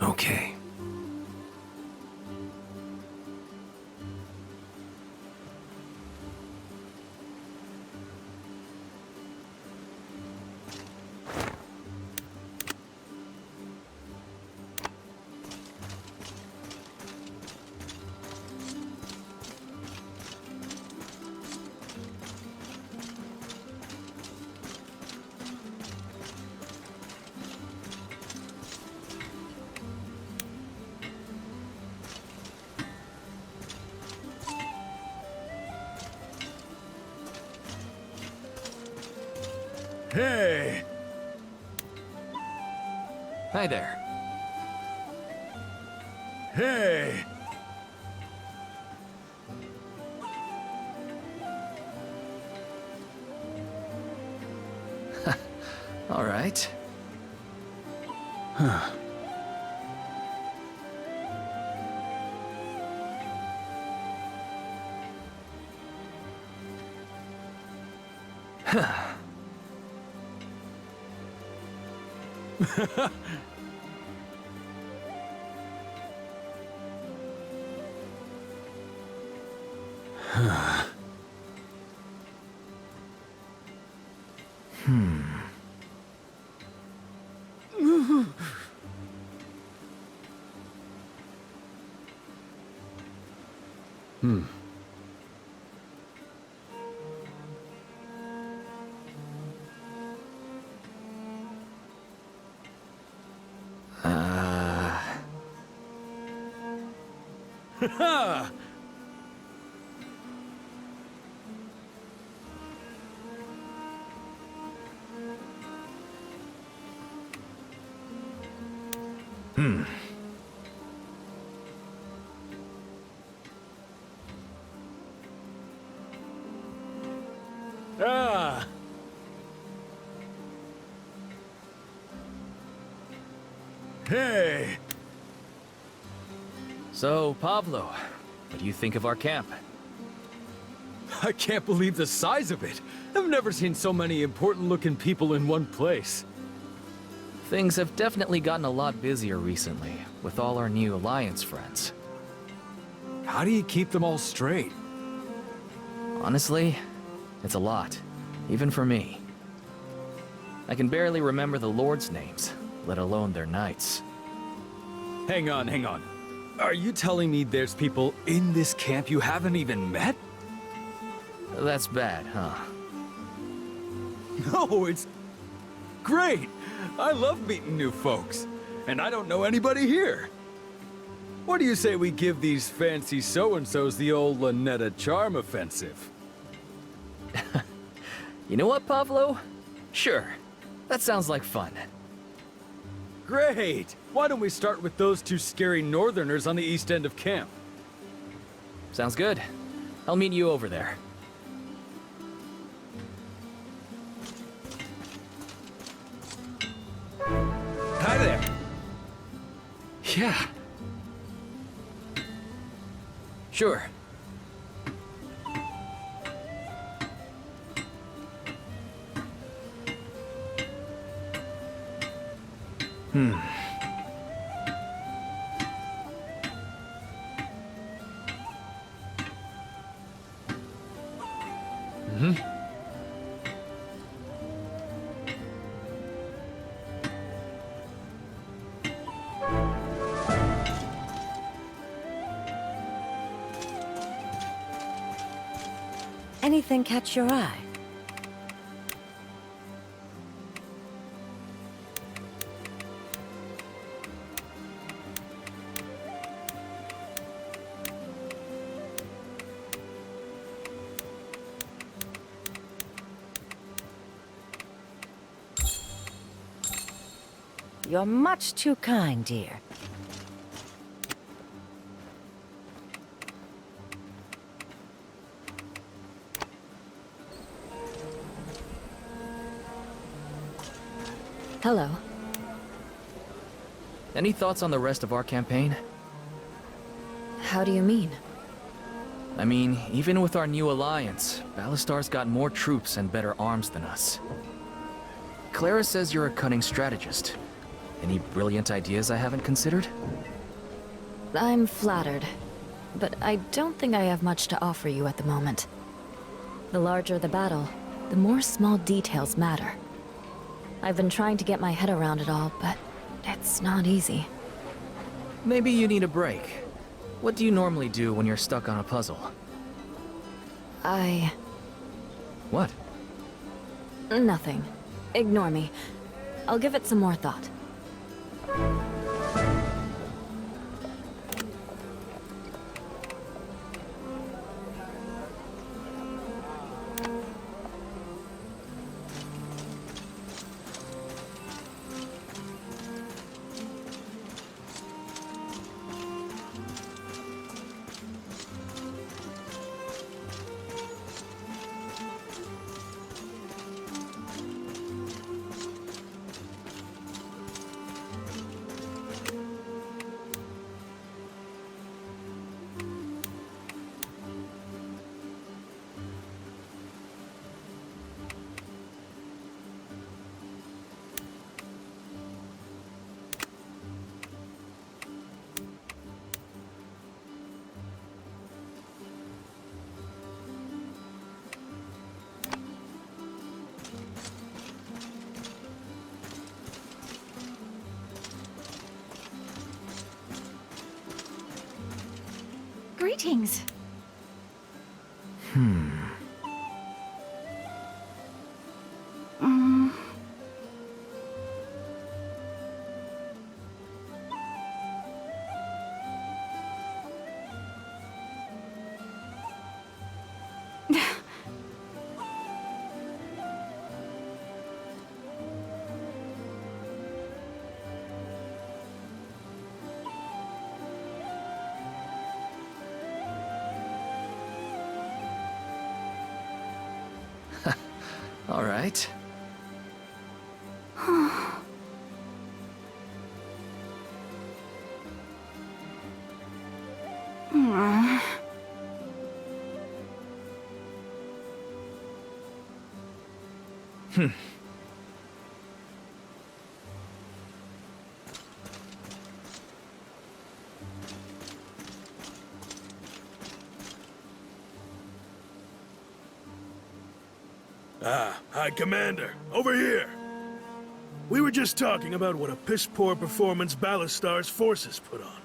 Okay. Hey! Hi there. Hey! All right. Ha! Hey! So, Pablo, what do you think of our camp? I can't believe the size of it. I've never seen so many important-looking people in one place. Things have definitely gotten a lot busier recently, with all our new Alliance friends. How do you keep them all straight? Honestly, it's a lot, even for me. I can barely remember the Lord's names, let alone their knights. Hang on, hang on. Are you telling me there's people in this camp you haven't even met? That's bad, huh? No, it's great. I love meeting new folks, and I don't know anybody here. What do you say we give these fancy so-and-sos the old Lynetta charm offensive? You know what, Pablo? Sure. That sounds like fun. Great! Why don't we start with those two scary northerners on the east end of camp? Sounds good. I'll meet you over there. Hi there! Yeah. Sure. Anything catch your eye? You're much too kind, dear. Hello. Any thoughts on the rest of our campaign? How do you mean? I mean, even with our new alliance, Ballastar's got more troops and better arms than us. Clara says you're a cunning strategist. Any brilliant ideas I haven't considered? I'm flattered, but I don't think I have much to offer you at the moment. The larger the battle, the more small details matter. I've been trying to get my head around it all, but it's not easy. Maybe you need a break. What do you normally do when you're stuck on a puzzle? What? Nothing. Ignore me. I'll give it some more thought. Greetings. All right. High Commander, over here! We were just talking about what a piss-poor performance Ballastar's forces put on.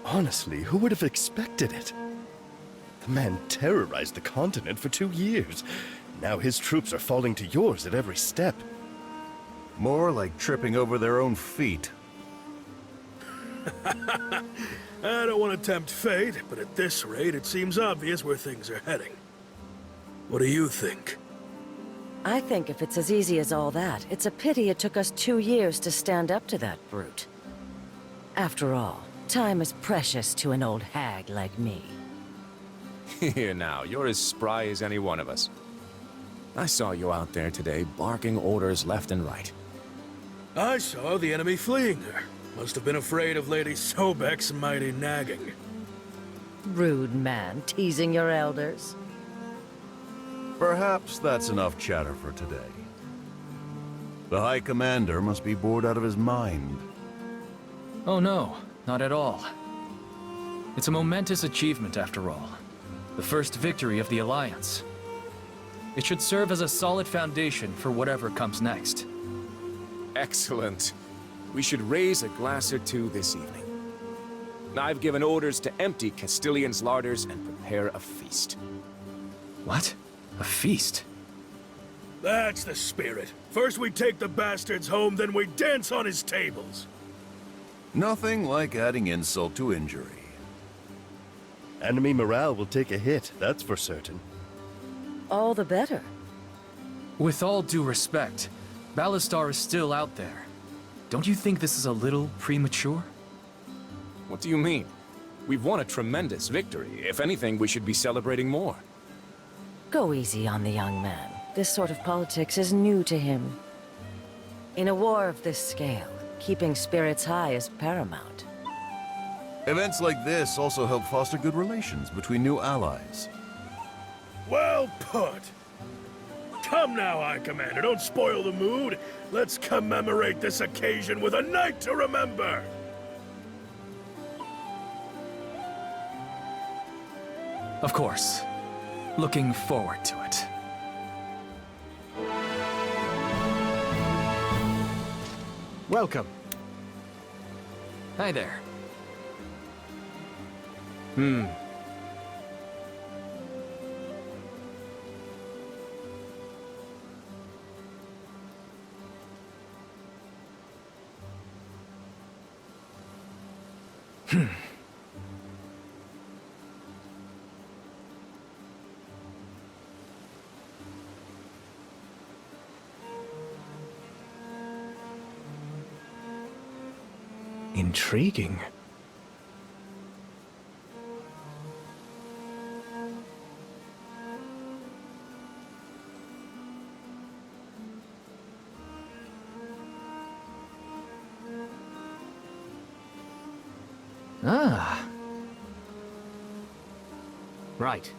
Honestly, who would have expected it? The man terrorized the continent for 2 years. Now his troops are falling to yours at every step. More like tripping over their own feet. I don't want to tempt fate, but at this rate, it seems obvious where things are heading. What do you think? I think if it's as easy as all that, it's a pity it took us 2 years to stand up to that brute. After all, time is precious to an old hag like me. Here now, you're as spry as any one of us. I saw you out there today, barking orders left and right. I saw the enemy fleeing her. Must have been afraid of Lady Sobek's mighty nagging. Rude man, teasing your elders. Perhaps that's enough chatter for today. The High Commander must be bored out of his mind. Oh no, not at all. It's a momentous achievement after all. The first victory of the Alliance. It should serve as a solid foundation for whatever comes next. Excellent. We should raise a glass or two this evening. I've given orders to empty Castilian's larders and prepare a feast. What? A feast? That's the spirit. First we take the bastards home, then we dance on his tables. Nothing like adding insult to injury. Enemy morale will take a hit, that's for certain. All the better. With all due respect, Ballastar is still out there. Don't you think this is a little premature? What do you mean? We've won a tremendous victory. If anything, we should be celebrating more. Go easy on the young man. This sort of politics is new to him. In a war of this scale, keeping spirits high is paramount. Events like this also help foster good relations between new allies. Well put. Come now, High Commander, don't spoil the mood. Let's commemorate this occasion with a night to remember. Of course. Looking forward to it. Welcome. Hi there. Intriguing. Ah. Right.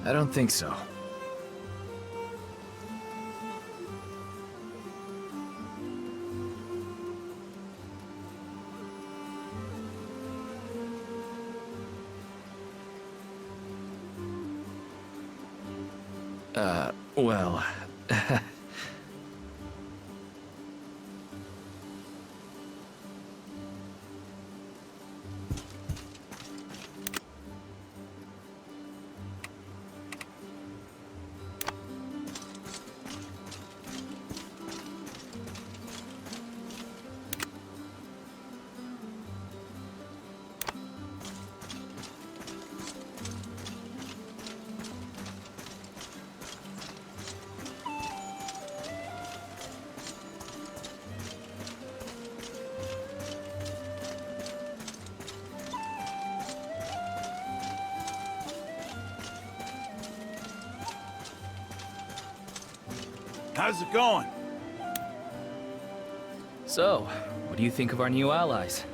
I don't think so. Well... How's it going? So, what do you think of our new allies?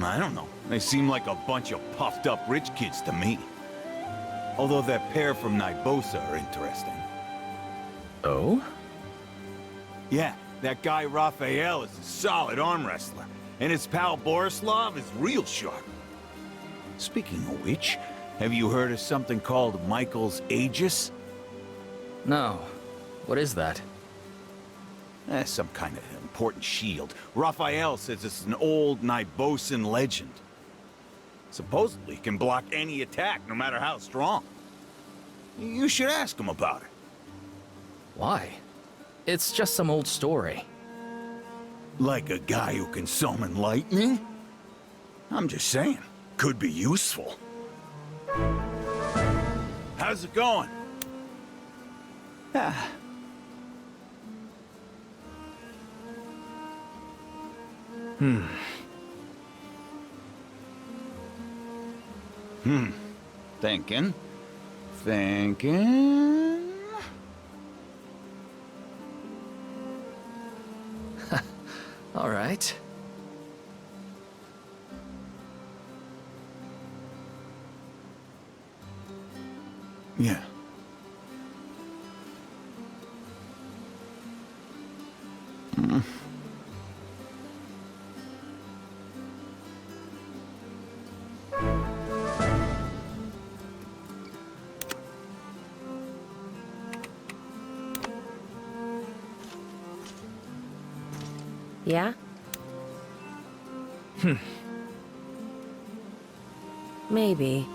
I don't know. They seem like a bunch of puffed up rich kids to me. Although that pair from Nybosa are interesting. Oh? Yeah, that guy Raphael is a solid arm wrestler, and his pal Borislav is real sharp. Speaking of which, have you heard of something called Michael's Aegis? No. What is that? Some kind of important shield. Raphael says it's an old Nybosan legend. Supposedly can block any attack, no matter how strong. You should ask him about it. Why? It's just some old story. Like a guy who can summon lightning? I'm just saying, could be useful. How's it going? Thinking. All right. Yeah. Yeah? Maybe.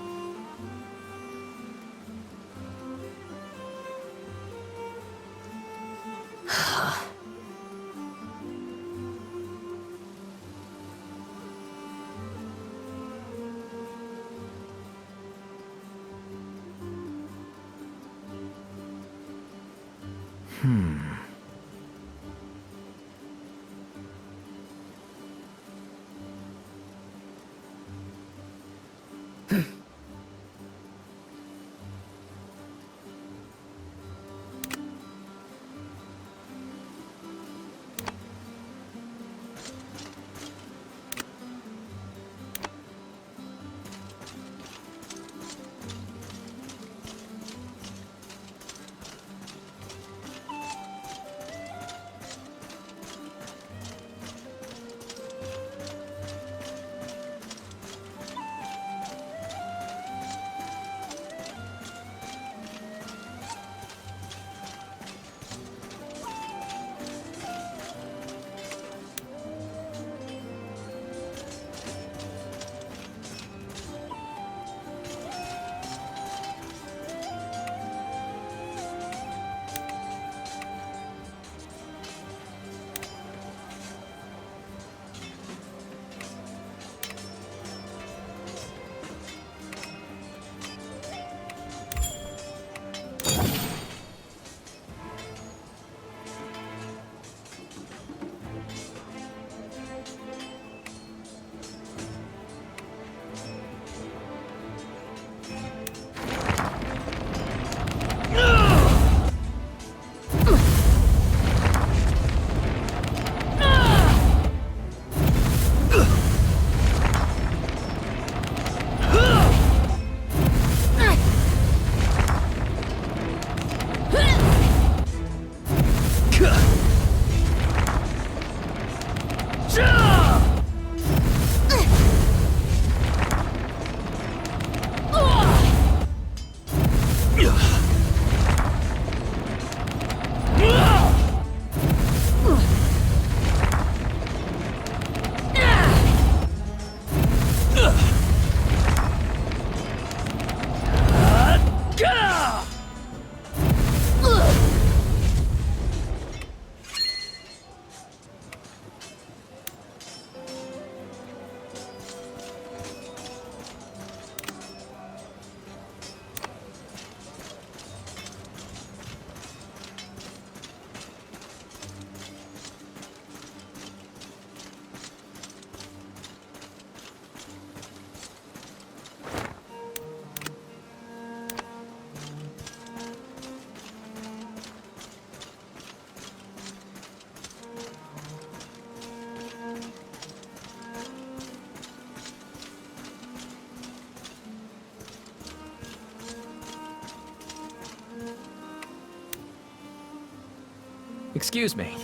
Excuse me.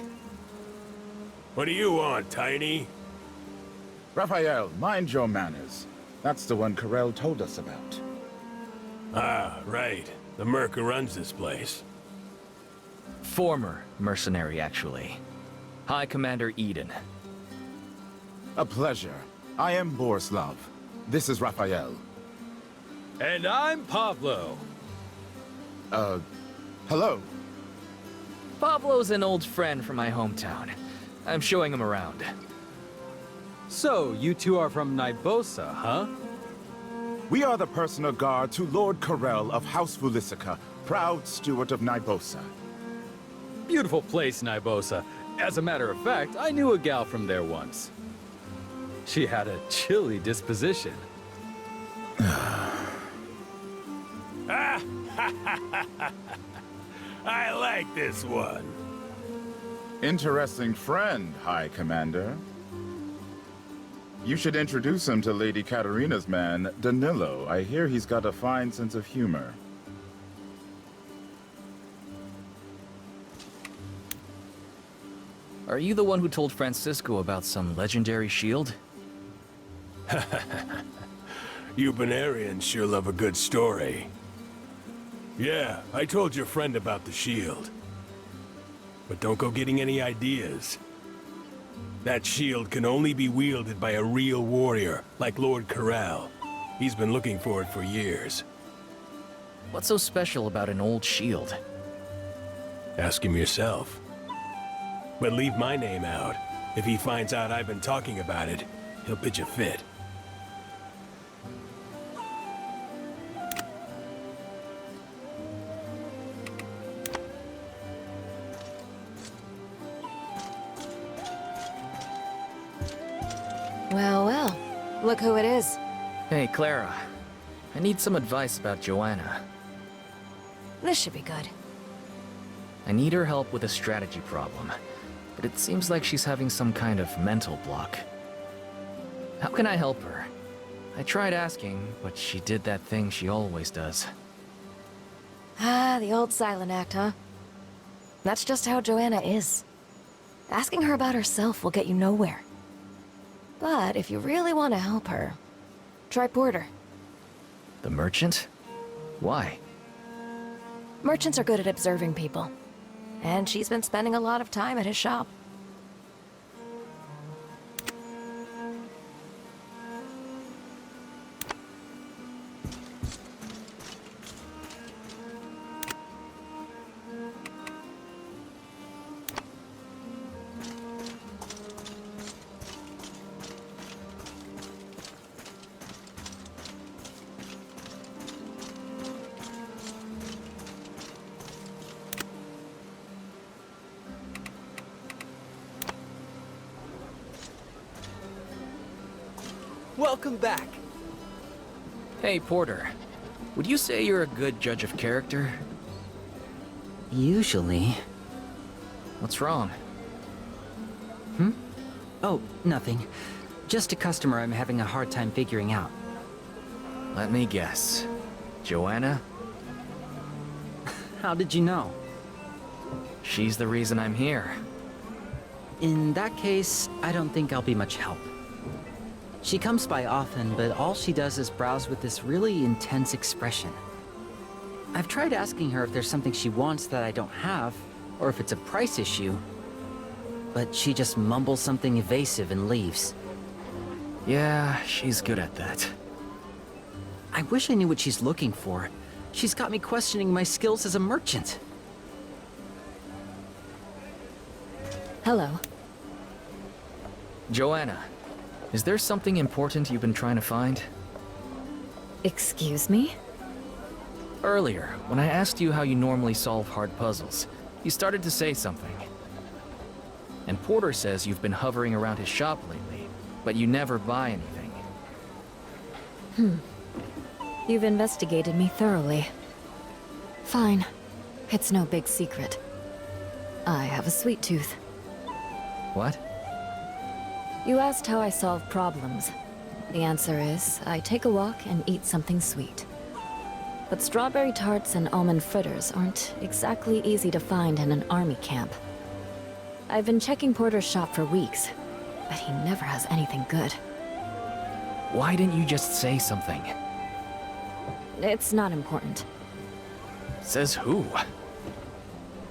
What do you want, Tiny? Raphael, mind your manners. That's the one Corell told us about. Ah, right. The merc who runs this place. Former mercenary, actually. High Commander Eden. A pleasure. I am Borislav. This is Raphael. And I'm Pablo. Hello. Pablo's an old friend from my hometown. I'm showing him around. So, you two are from Nybosa, huh? We are the personal guard to Lord Corell of House Vulicica, proud steward of Nybosa. Beautiful place, Nybosa. As a matter of fact, I knew a gal from there once. She had a chilly disposition. I like this one. Interesting friend, High Commander. You should introduce him to Lady Katerina's man, Danilo. I hear he's got a fine sense of humor. Are you the one who told Francisco about some legendary shield? You Benarians sure love a good story. Yeah, I told your friend about the shield. But don't go getting any ideas. That shield can only be wielded by a real warrior, like Lord Corell. He's been looking for it for years. What's so special about an old shield? Ask him yourself. But leave my name out. If he finds out I've been talking about it, he'll pitch a fit. Well, well. Look who it is. Hey, Clara. I need some advice about Joanna. This should be good. I need her help with a strategy problem, but it seems like she's having some kind of mental block. How can I help her? I tried asking, but she did that thing she always does. Ah, the old silent act, huh? That's just how Joanna is. Asking her about herself will get you nowhere. But if you really want to help her, try Porter. The merchant? Why? Merchants are good at observing people. And she's been spending a lot of time at his shop. Welcome back. Hey, Porter. Would you say you're a good judge of character? Usually. What's wrong? Oh, nothing. Just a customer I'm having a hard time figuring out. Let me guess. Joanna? How did you know? She's the reason I'm here. In that case, I don't think I'll be much help. She comes by often, but all she does is browse with this really intense expression. I've tried asking her if there's something she wants that I don't have, or if it's a price issue, but she just mumbles something evasive and leaves. Yeah, she's good at that. I wish I knew what she's looking for. She's got me questioning my skills as a merchant. Hello. Joanna, is there something important you've been trying to find? Excuse me? Earlier, when I asked you how you normally solve hard puzzles, you started to say something. And Porter says you've been hovering around his shop lately, but you never buy anything. You've investigated me thoroughly. Fine. It's no big secret. I have a sweet tooth. What? You asked how I solve problems. The answer is, I take a walk and eat something sweet. But strawberry tarts and almond fritters aren't exactly easy to find in an army camp. I've been checking Porter's shop for weeks, but he never has anything good. Why didn't you just say something? It's not important. Says who?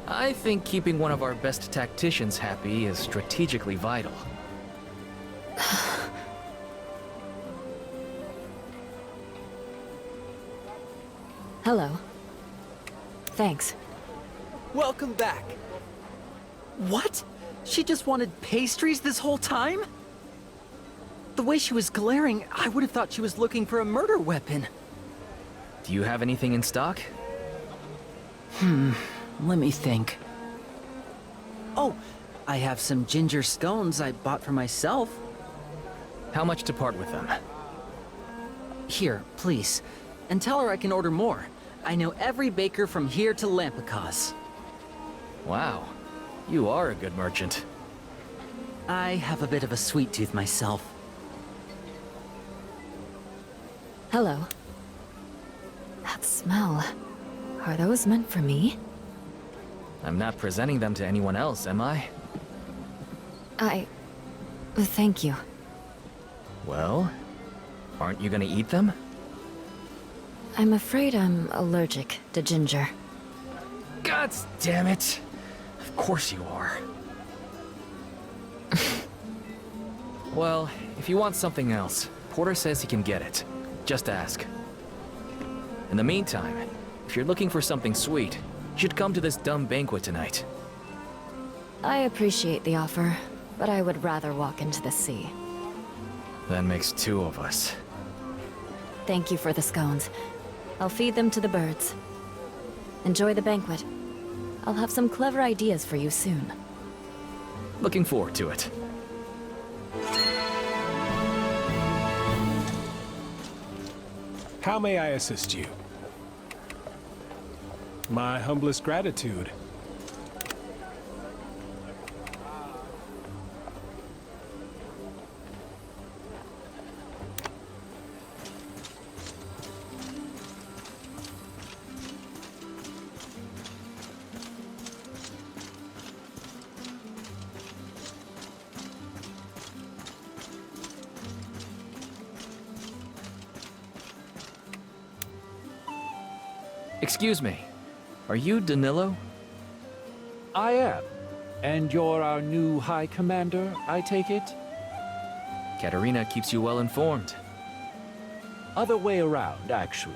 I think keeping one of our best tacticians happy is strategically vital. Hello. Thanks. Welcome back. What? She just wanted pastries this whole time? The way she was glaring, I would have thought she was looking for a murder weapon. Do you have anything in stock? Let me think. Oh, I have some ginger scones I bought for myself. How much to part with them? Here, please. And tell her I can order more. I know every baker from here to Lampicos. Wow, you are a good merchant. I have a bit of a sweet tooth myself. Hello. That smell. Are those meant for me? I'm not presenting them to anyone else, am I? Thank you. Well, aren't you gonna eat them? I'm afraid I'm allergic to ginger. God damn it! Of course you are. Well, if you want something else, Porter says he can get it. Just ask. In the meantime, if you're looking for something sweet, you should come to this dumb banquet tonight. I appreciate the offer, but I would rather walk into the sea. That makes two of us. Thank you for the scones. I'll feed them to the birds. Enjoy the banquet. I'll have some clever ideas for you soon. Looking forward to it. How may I assist you? My humblest gratitude. Excuse me, are you Danilo? I am. And you're our new High Commander, I take it? Katerina keeps you well informed. Other way around, actually.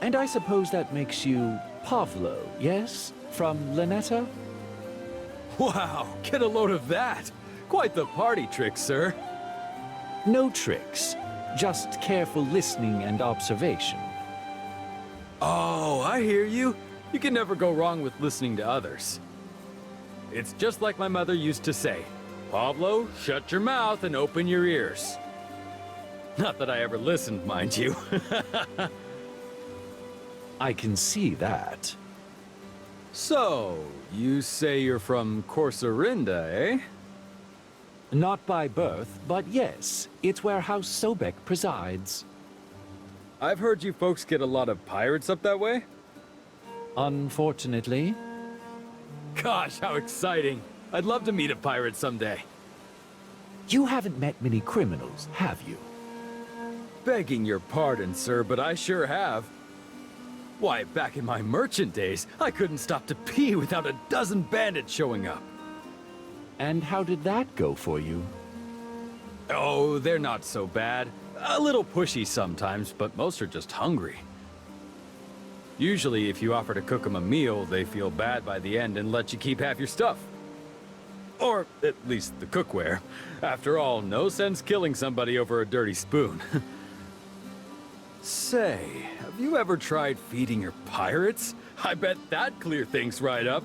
And I suppose that makes you Pavlo, yes? From Lanetta? Wow, get a load of that! Quite the party trick, sir. No tricks. Just careful listening and observation. Oh, I hear you. You can never go wrong with listening to others. It's just like my mother used to say, Pablo, shut your mouth and open your ears. Not that I ever listened, mind you. I can see that. So, you say you're from Corsarinda, eh? Not by birth, but yes, it's where House Sobek presides. I've heard you folks get a lot of pirates up that way? Unfortunately. Gosh, how exciting! I'd love to meet a pirate someday. You haven't met many criminals, have you? Begging your pardon, sir, but I sure have. Why, back in my merchant days, I couldn't stop to pee without a dozen bandits showing up. And how did that go for you? Oh, they're not so bad. A little pushy sometimes, but most are just hungry. Usually, if you offer to cook them a meal, they feel bad by the end and let you keep half your stuff. Or at least the cookware. After all, no sense killing somebody over a dirty spoon. Say, have you ever tried feeding your pirates? I bet that'd clear things right up.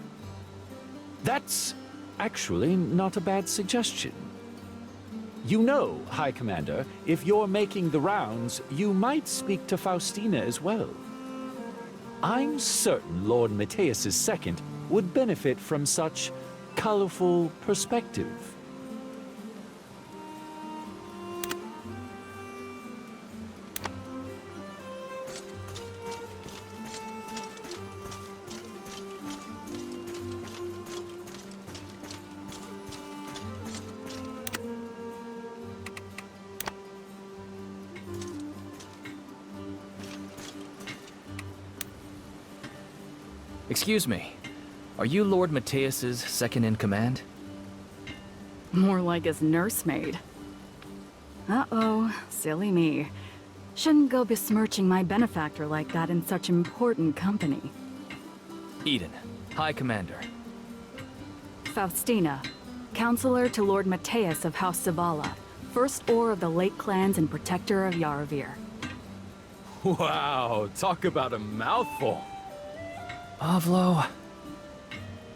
That's actually not a bad suggestion. You know, High Commander, if you're making the rounds, you might speak to Faustina as well. I'm certain Lord Mateus' II would benefit from such colorful perspective. Excuse me. Are you Lord Mateus's second-in-command? More like his nursemaid. Uh-oh, silly me. Shouldn't go besmirching my benefactor like that in such important company. Eden, High Commander. Faustina, Counselor to Lord Mateus of House Zavala, First Oar of the Lake Clans and Protector of Yarovir. Wow, talk about a mouthful. Pavlo.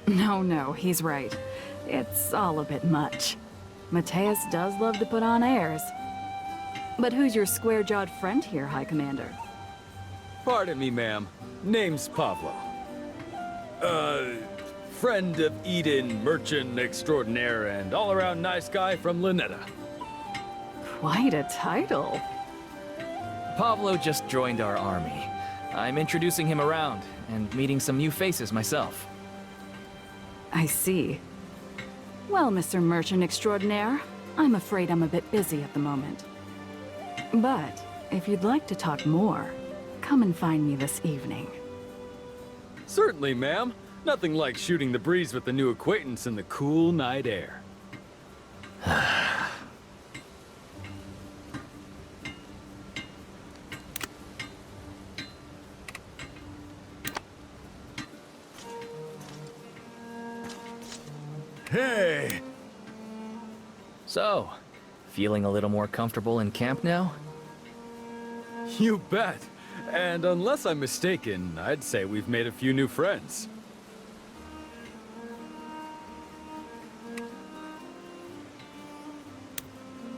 No, he's right. It's all a bit much. Mateus does love to put on airs. But who's your square-jawed friend here, High Commander? Pardon me, ma'am. Name's Pablo. Friend of Eden, merchant extraordinaire, and all-around nice guy from Lynetta. Quite a title. Pablo just joined our army. I'm introducing him around, and meeting some new faces myself. I see. Well, Mr. Merchant Extraordinaire, I'm afraid I'm a bit busy at the moment. But, if you'd like to talk more, come and find me this evening. Certainly, ma'am. Nothing like shooting the breeze with a new acquaintance in the cool night air. Hey! So, feeling a little more comfortable in camp now? You bet. And unless I'm mistaken, I'd say we've made a few new friends.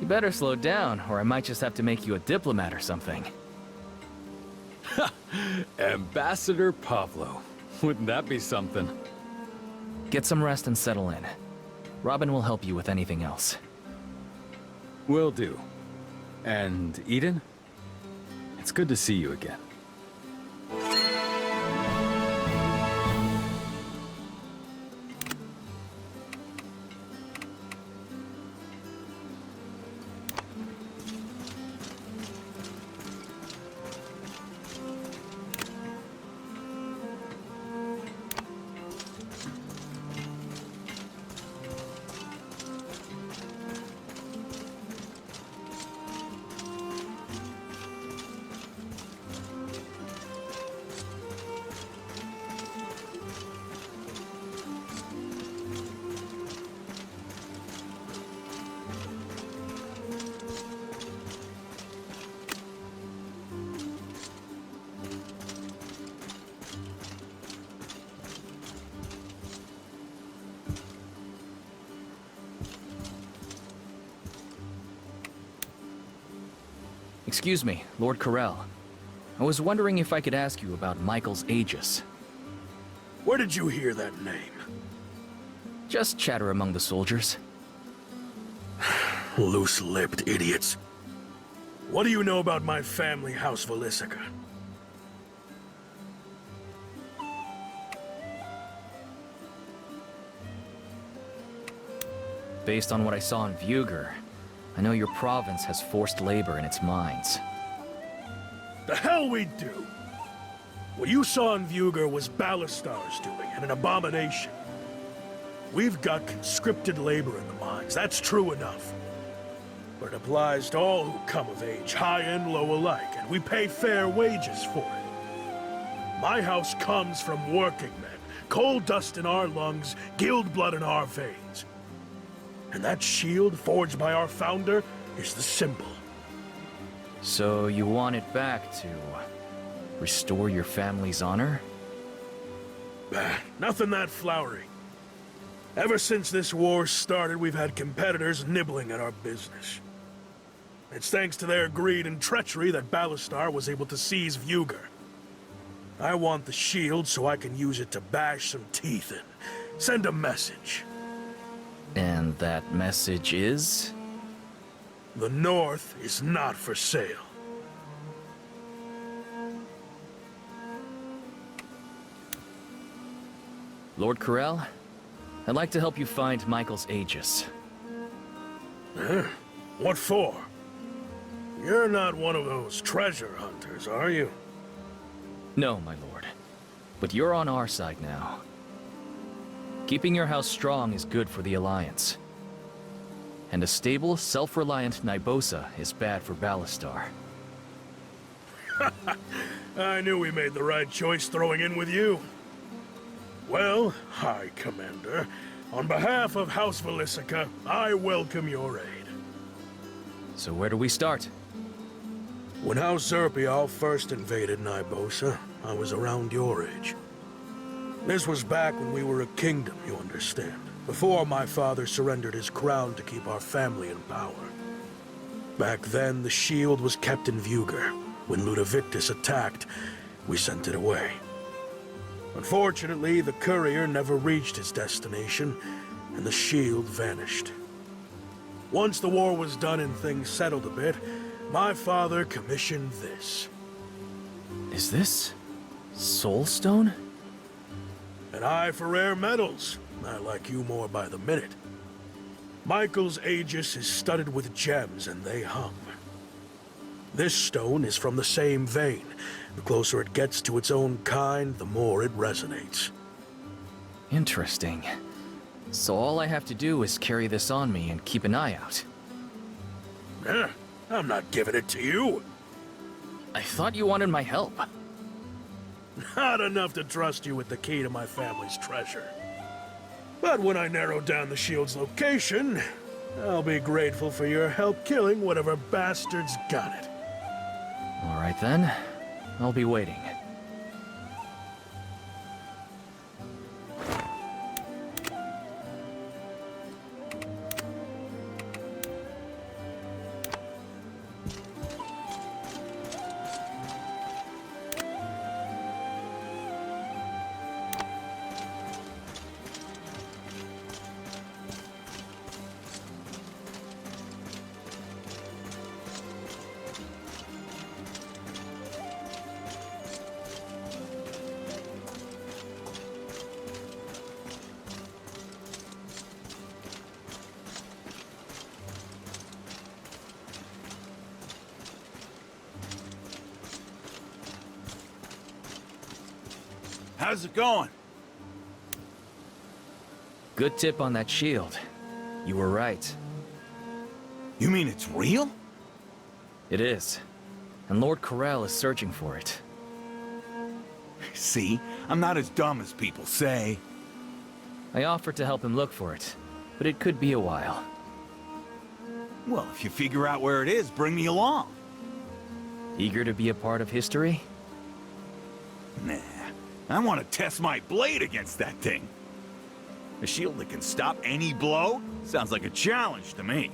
You better slow down, or I might just have to make you a diplomat or something. Ambassador Pablo. Wouldn't that be something? Get some rest and settle in. Robin will help you with anything else. Will do. And Eden? It's good to see you again. Excuse me, Lord Corell. I was wondering if I could ask you about Michael's Aegis. Where did you hear that name? Just chatter among the soldiers. Loose-lipped idiots. What do you know about my family, House Volisica? Based on what I saw in Vuger, I know your province has forced labor in its mines. The hell we do! What you saw in Vuger was Ballastar's doing, and an abomination. We've got conscripted labor in the mines, that's true enough. But it applies to all who come of age, high and low alike, and we pay fair wages for it. My house comes from working men, coal dust in our lungs, guild blood in our veins. And that shield, forged by our founder, is the symbol. So you want it back to restore your family's honor? Nothing that flowery. Ever since this war started, we've had competitors nibbling at our business. It's thanks to their greed and treachery that Ballastar was able to seize Vuger. I want the shield so I can use it to bash some teeth in. Send a message. And that message is? The North is not for sale. Lord Corell, I'd like to help you find Michael's Aegis. Huh? What for? You're not one of those treasure hunters, are you? No, my lord. But you're on our side now. Keeping your house strong is good for the Alliance. And a stable, self-reliant Nybosa is bad for Ballastar. I knew we made the right choice throwing in with you. Well, High Commander, on behalf of House Valisica, I welcome your aid. So where do we start? When House Zerpial first invaded Nybosa, I was around your age. This was back when we were a kingdom, you understand. Before my father surrendered his crown to keep our family in power. Back then, the shield was kept in Vuger. When Ludovictus attacked, we sent it away. Unfortunately, the courier never reached his destination, and the shield vanished. Once the war was done and things settled a bit, my father commissioned this. Is this Soulstone? An eye for rare metals. I like you more by the minute. Michael's Aegis is studded with gems, and they hum. This stone is from the same vein. The closer it gets to its own kind, the more it resonates. Interesting. So all I have to do is carry this on me and keep an eye out. I'm not giving it to you. I thought you wanted my help. Not enough to trust you with the key to my family's treasure. But when I narrow down the shield's location, I'll be grateful for your help killing whatever bastards got it. All right then. I'll be waiting. How's it going? Good tip on that shield. You were right. You mean it's real? It is. And Lord Corral is searching for it. See? I'm not as dumb as people say. I offered to help him look for it, but it could be a while. Well, if you figure out where it is, bring me along. Eager to be a part of history? Nah. I want to test my blade against that thing. A shield that can stop any blow? Sounds like a challenge to me.